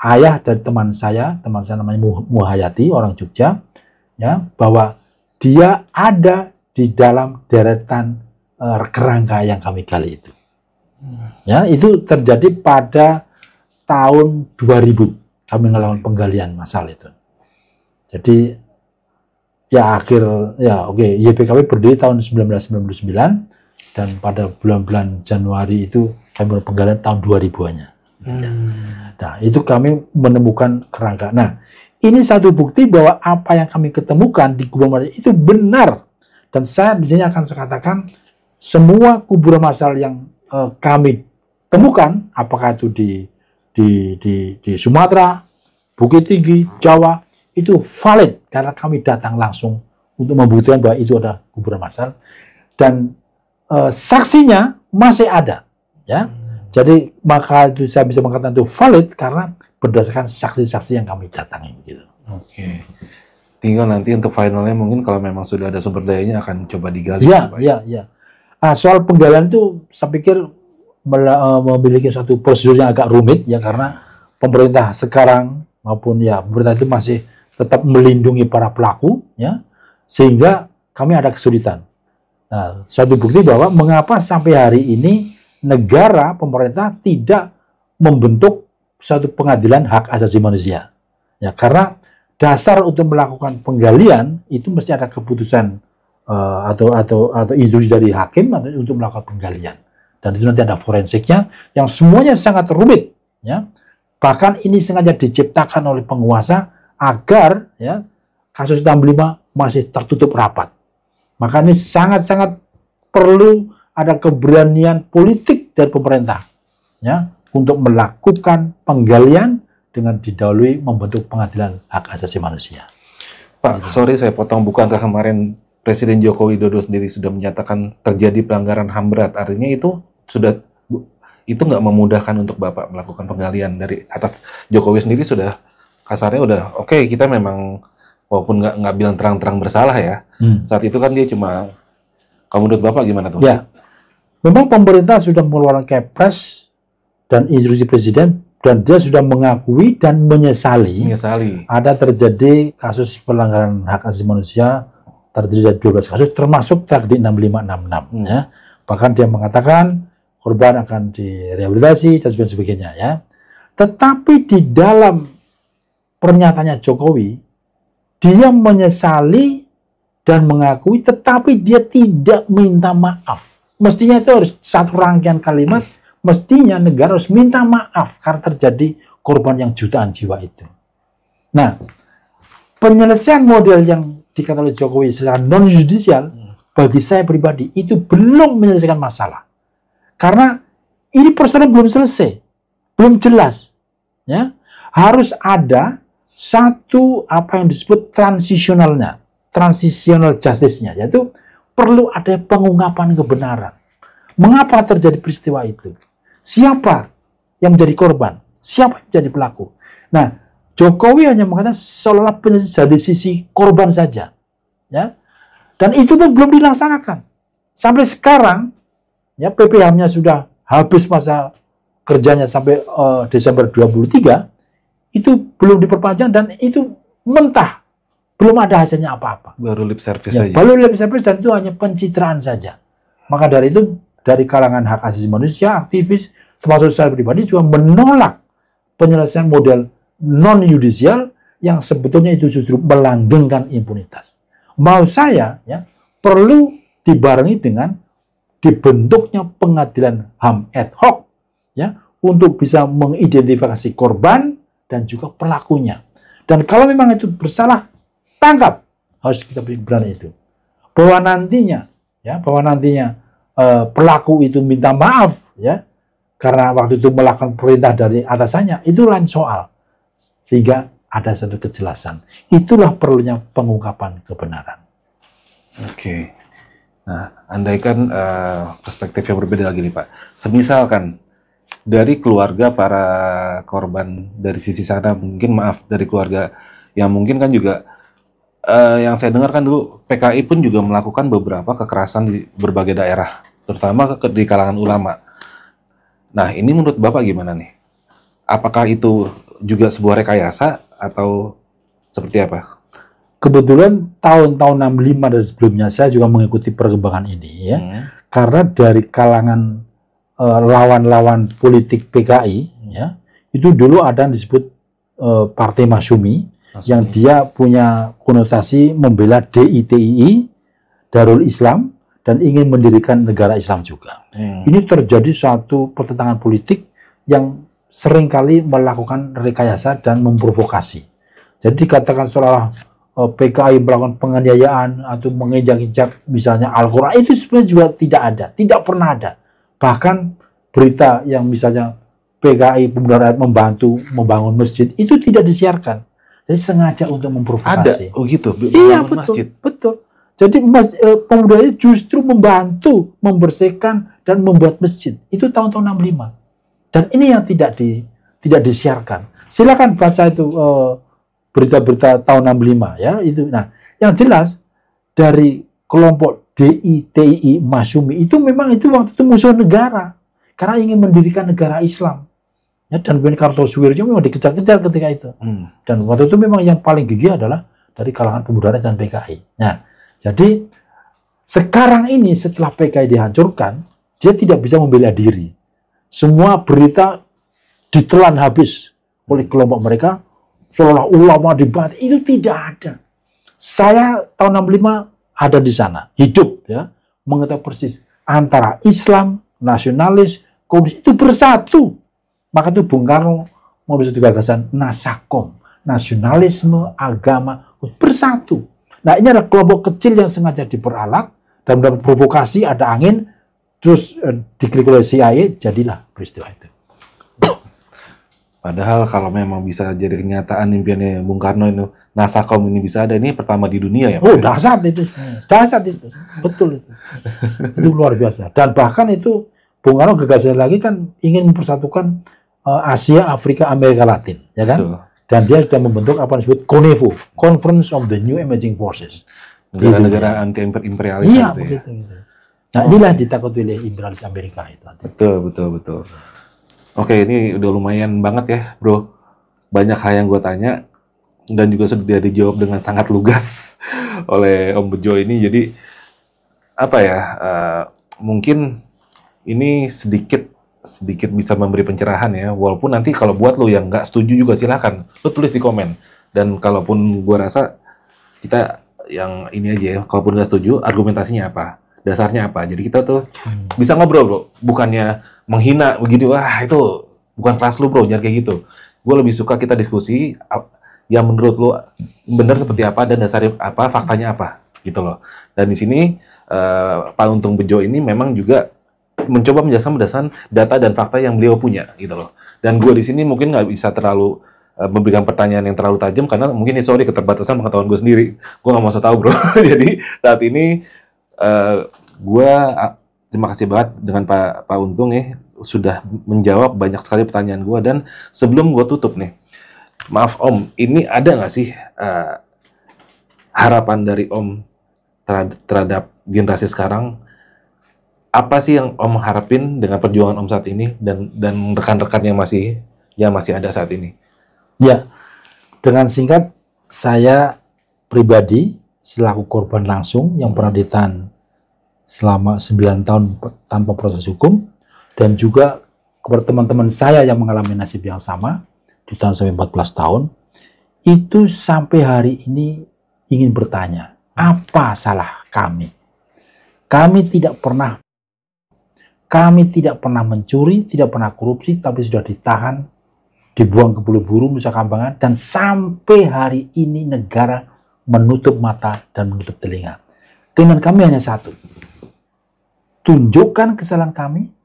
ayah dari teman saya namanya Muhayati, orang Jogja, ya, bahwa dia ada di dalam deretan kerangka yang kami gali itu. Ya, itu terjadi pada tahun 2000 kami melakukan penggalian massal itu. Jadi YPKP berdiri tahun 1999 dan pada bulan-bulan Januari itu kami melakukan penggalian tahun 2000-nya. Nah, itu kami menemukan kerangka. Nah, ini satu bukti bahwa apa yang kami ketemukan di kuburan massal itu benar. Dan saya di sini akan saya katakan semua kuburan massal yang kami temukan, apakah itu di Sumatera, Bukit Tinggi, Jawa, itu valid karena kami datang langsung untuk membuktikan bahwa itu ada kuburan massal dan saksinya masih ada, ya. Jadi maka itu saya bisa mengatakan itu valid karena berdasarkan saksi-saksi yang kami datangi, gitu. Oke. Tinggal nanti untuk finalnya mungkin kalau memang sudah ada sumber dayanya akan coba digali. Iya. Nah, soal penggalian itu saya pikir memiliki satu prosedur yang agak rumit ya karena pemerintah sekarang maupun ya pemerintah itu masih tetap melindungi para pelaku ya sehingga kami ada kesulitan. Nah, suatu bukti bahwa mengapa sampai hari ini negara, pemerintah tidak membentuk suatu pengadilan hak asasi manusia. Ya, karena dasar untuk melakukan penggalian itu mesti ada keputusan atau instruksi dari hakim untuk melakukan penggalian. Dan itu nanti ada forensiknya yang semuanya sangat rumit, ya. Bahkan ini sengaja diciptakan oleh penguasa agar ya kasus 65 masih tertutup rapat. Maka ini sangat-sangat perlu ada keberanian politik dari pemerintah, ya, untuk melakukan penggalian dengan didahului membentuk pengadilan hak asasi manusia. Pak, sorry saya potong, bukankah kemarin Presiden Joko Widodo sendiri sudah menyatakan terjadi pelanggaran HAM berat? Artinya itu nggak memudahkan untuk Bapak melakukan penggalian dari atas. Jokowi sendiri sudah kasarnya udah oke, kita memang walaupun nggak bilang terang-terang bersalah ya. Saat itu kan dia cuma, kalau menurut Bapak gimana tuh? Ya, memang pemerintah sudah mengeluarkan Kepres dan instruksi Presiden dan dia sudah mengakui dan menyesali ada terjadi kasus pelanggaran hak asasi manusia, terjadi 12 kasus termasuk tragedi 6566 ya. Bahkan dia mengatakan korban akan direhabilitasi dan sebagainya ya. Tetapi di dalam pernyataannya Jokowi, dia menyesali dan mengakui, tetapi dia tidak minta maaf. Mestinya itu harus satu rangkaian kalimat, mestinya negara harus minta maaf karena terjadi korban yang jutaan jiwa itu. Nah, penyelesaian model yang dikatakan oleh Jokowi secara non-judicial, bagi saya pribadi itu belum menyelesaikan masalah. Karena ini persoalan belum selesai, belum jelas, ya. Harus ada satu apa yang disebut transisionalnya, transitional justice-nya, yaitu perlu ada pengungkapan kebenaran. Mengapa terjadi peristiwa itu? Siapa yang menjadi korban? Siapa yang menjadi pelaku? Nah, Jokowi hanya mengatakan seolah-olah dari sisi korban saja, ya. Dan itu pun belum dilaksanakan. Sampai sekarang, ya, PPH-nya sudah habis masa kerjanya sampai Desember 23, itu belum diperpanjang dan itu mentah. Belum ada hasilnya apa-apa. Baru lip service ya, saja. Baru lip service dan itu hanya pencitraan saja. Maka dari itu, dari kalangan hak asasi manusia, aktivis, termasuk saya pribadi juga menolak penyelesaian model non-judicial yang sebetulnya itu justru melanggengkan impunitas. Mau saya, ya, perlu dibarengi dengan dibentuknya pengadilan HAM ad hoc, ya, untuk bisa mengidentifikasi korban dan juga pelakunya. Dan kalau memang itu bersalah, tangkap. Harus kita beri berani itu. Bahwa nantinya, ya, pelaku itu minta maaf, ya, karena waktu itu melakukan perintah dari atasannya, itu lain soal. Sehingga ada satu kejelasan. Itulah perlunya pengungkapan kebenaran. Oke. Nah, andaikan perspektif yang berbeda lagi nih Pak. Semisalkan dari keluarga para korban dari sisi sana, mungkin maaf dari keluarga yang mungkin kan juga yang saya dengar kan dulu PKI pun juga melakukan beberapa kekerasan di berbagai daerah, terutama di kalangan ulama. Nah, ini menurut Bapak gimana nih? Apakah itu juga sebuah rekayasa atau seperti apa? Kebetulan tahun-tahun 65 dan sebelumnya saya juga mengikuti perkembangan ini, ya. Karena dari kalangan lawan-lawan politik PKI, ya, itu dulu ada yang disebut Partai Masyumi, yang dia punya konotasi membela DITII, Darul Islam, dan ingin mendirikan negara Islam juga. Ini terjadi suatu pertentangan politik yang seringkali melakukan rekayasa dan memprovokasi. Jadi dikatakan seolah PKI melakukan penganiayaan atau menginjak-injak misalnya Al-Quran, itu sebenarnya juga tidak ada, tidak pernah ada. Bahkan berita yang misalnya PKI Pemuda Rakyat membantu membangun masjid, itu tidak disiarkan. Jadi sengaja untuk memprovokasi. Ada, oh gitu, iya, betul, masjid. Betul. Jadi pemuda itu justru membantu membersihkan dan membuat masjid. Itu tahun-tahun 65. Dan ini yang tidak disiarkan. Silakan baca itu berita-berita tahun 65 ya itu. Nah, yang jelas dari kelompok DITII Masyumi itu memang itu waktu itu musuh negara karena ingin mendirikan negara Islam. Ya, dan Ben Kartosuwiryo memang dikejar-kejar ketika itu. Dan waktu itu memang yang paling gigih adalah dari kalangan pemuda dan PKI. Nah, jadi Sekarang ini setelah PKI dihancurkan, dia tidak bisa membela diri. Semua berita ditelan habis oleh kelompok mereka, seolah ulama dibantai. Itu tidak ada. Saya tahun 65 ada di sana, hidup ya, mengetahui persis antara Islam, nasionalis, komunis itu bersatu. Maka itu Bung Karno memiliki gagasan nasakom, nasionalisme, agama bersatu. Nah, ini adalah kelompok kecil yang sengaja diperalat dan mendapat provokasi, ada angin, terus diklik oleh CIA, jadilah peristiwa itu. Padahal kalau memang bisa jadi kenyataan impiannya Bung Karno itu, Nasakom ini bisa ada, ini pertama di dunia ya Pak? Oh, dahsyat itu. Dahsyat itu. Betul itu. Itu luar biasa. Dan bahkan itu Bung Karno gagasannya lagi kan ingin mempersatukan Asia, Afrika, Amerika Latin, ya kan? Betul. Dan dia sudah membentuk apa yang disebut CONEFO, Conference of the New Emerging Forces. Negara-negara anti-imperialis. Iya, gitu begitu. Nah, inilah ditakuti oleh imperialis Amerika itu. Betul. Oke, ini udah lumayan banget ya, bro. Banyak hal yang gue tanya dan juga sudah dijawab dengan sangat lugas oleh Om Bejo ini. Jadi apa ya? Mungkin ini sedikit bisa memberi pencerahan ya. Walaupun nanti kalau buat lo yang nggak setuju juga silahkan lo tulis di komen. Dan kalaupun gue rasa kita yang ini aja ya. Kalaupun nggak setuju, argumentasinya apa? Dasarnya apa? Jadi kita tuh bisa ngobrol, bro. Bukannya menghina begini, wah itu bukan kelas lu, bro. Jangan kayak gitu. Gue lebih suka kita diskusi yang menurut lu benar seperti apa dan dasarnya apa, faktanya apa, gitu loh. Dan di sini Pak Untung Bejo ini memang juga mencoba menjelaskan berdasarkan data dan fakta yang beliau punya, gitu loh. Dan gue di sini mungkin nggak bisa terlalu memberikan pertanyaan yang terlalu tajam karena mungkin ini sorry keterbatasan pengetahuan gue sendiri. Gue nggak mau so tahu, bro. Jadi saat ini gue terima kasih banget dengan Pak Untung nih sudah menjawab banyak sekali pertanyaan gue. Dan sebelum gue tutup nih, maaf Om, ini ada nggak sih harapan dari Om terhadap generasi sekarang? Apa sih yang Om harapin dengan perjuangan Om saat ini dan rekan-rekan yang masih ada saat ini? Ya, dengan singkat, saya pribadi selaku korban langsung yang pernah ditahan selama 9 tahun tanpa proses hukum, dan juga kepada teman-teman saya yang mengalami nasib yang sama, ditahan sampai 14 tahun, itu sampai hari ini ingin bertanya, apa salah kami? Kami tidak pernah mencuri, tidak pernah korupsi, tapi sudah ditahan, dibuang ke Bulu-Buru, Nusa Kambangan, dan sampai hari ini negara menutup mata dan menutup telinga. Keinginan kami hanya satu, tunjukkan kesalahan kami,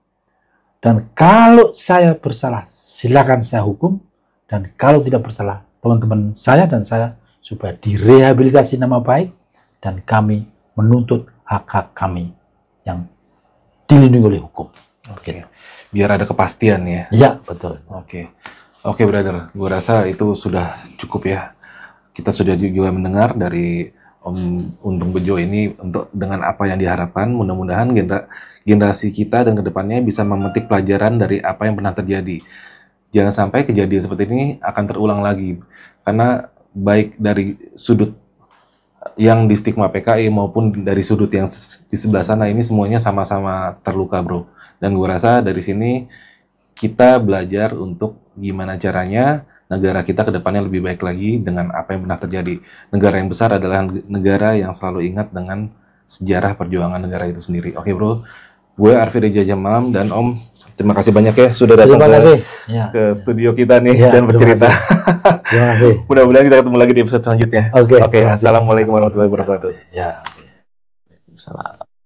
dan kalau saya bersalah, silakan saya hukum, dan kalau tidak bersalah, teman-teman saya dan saya supaya direhabilitasi nama baik, dan kami menuntut hak-hak kami yang dilindungi oleh hukum. Oke. Biar ada kepastian ya. Ya, betul. Oke, brother. Gue rasa itu sudah cukup ya. Kita sudah juga mendengar dari Om Untung Bejo ini untuk dengan apa yang diharapkan. Mudah-mudahan generasi kita dan kedepannya bisa memetik pelajaran dari apa yang pernah terjadi. Jangan sampai kejadian seperti ini akan terulang lagi. Karena baik dari sudut yang di stigma PKI maupun dari sudut yang di sebelah sana ini semuanya sama-sama terluka, bro. Dan gue rasa dari sini kita belajar untuk gimana caranya negara kita ke depannya lebih baik lagi dengan apa yang pernah terjadi. Negara yang besar adalah negara yang selalu ingat dengan sejarah perjuangan negara itu sendiri. Oke, bro. Gue Arfi Reja Malam dan Om, terima kasih banyak ya sudah datang ke studio kita nih dan bercerita. Terima kasih. Mudah-mudahan kita ketemu lagi di episode selanjutnya. Oke. Assalamualaikum warahmatullahi wabarakatuh. Ya. Salam.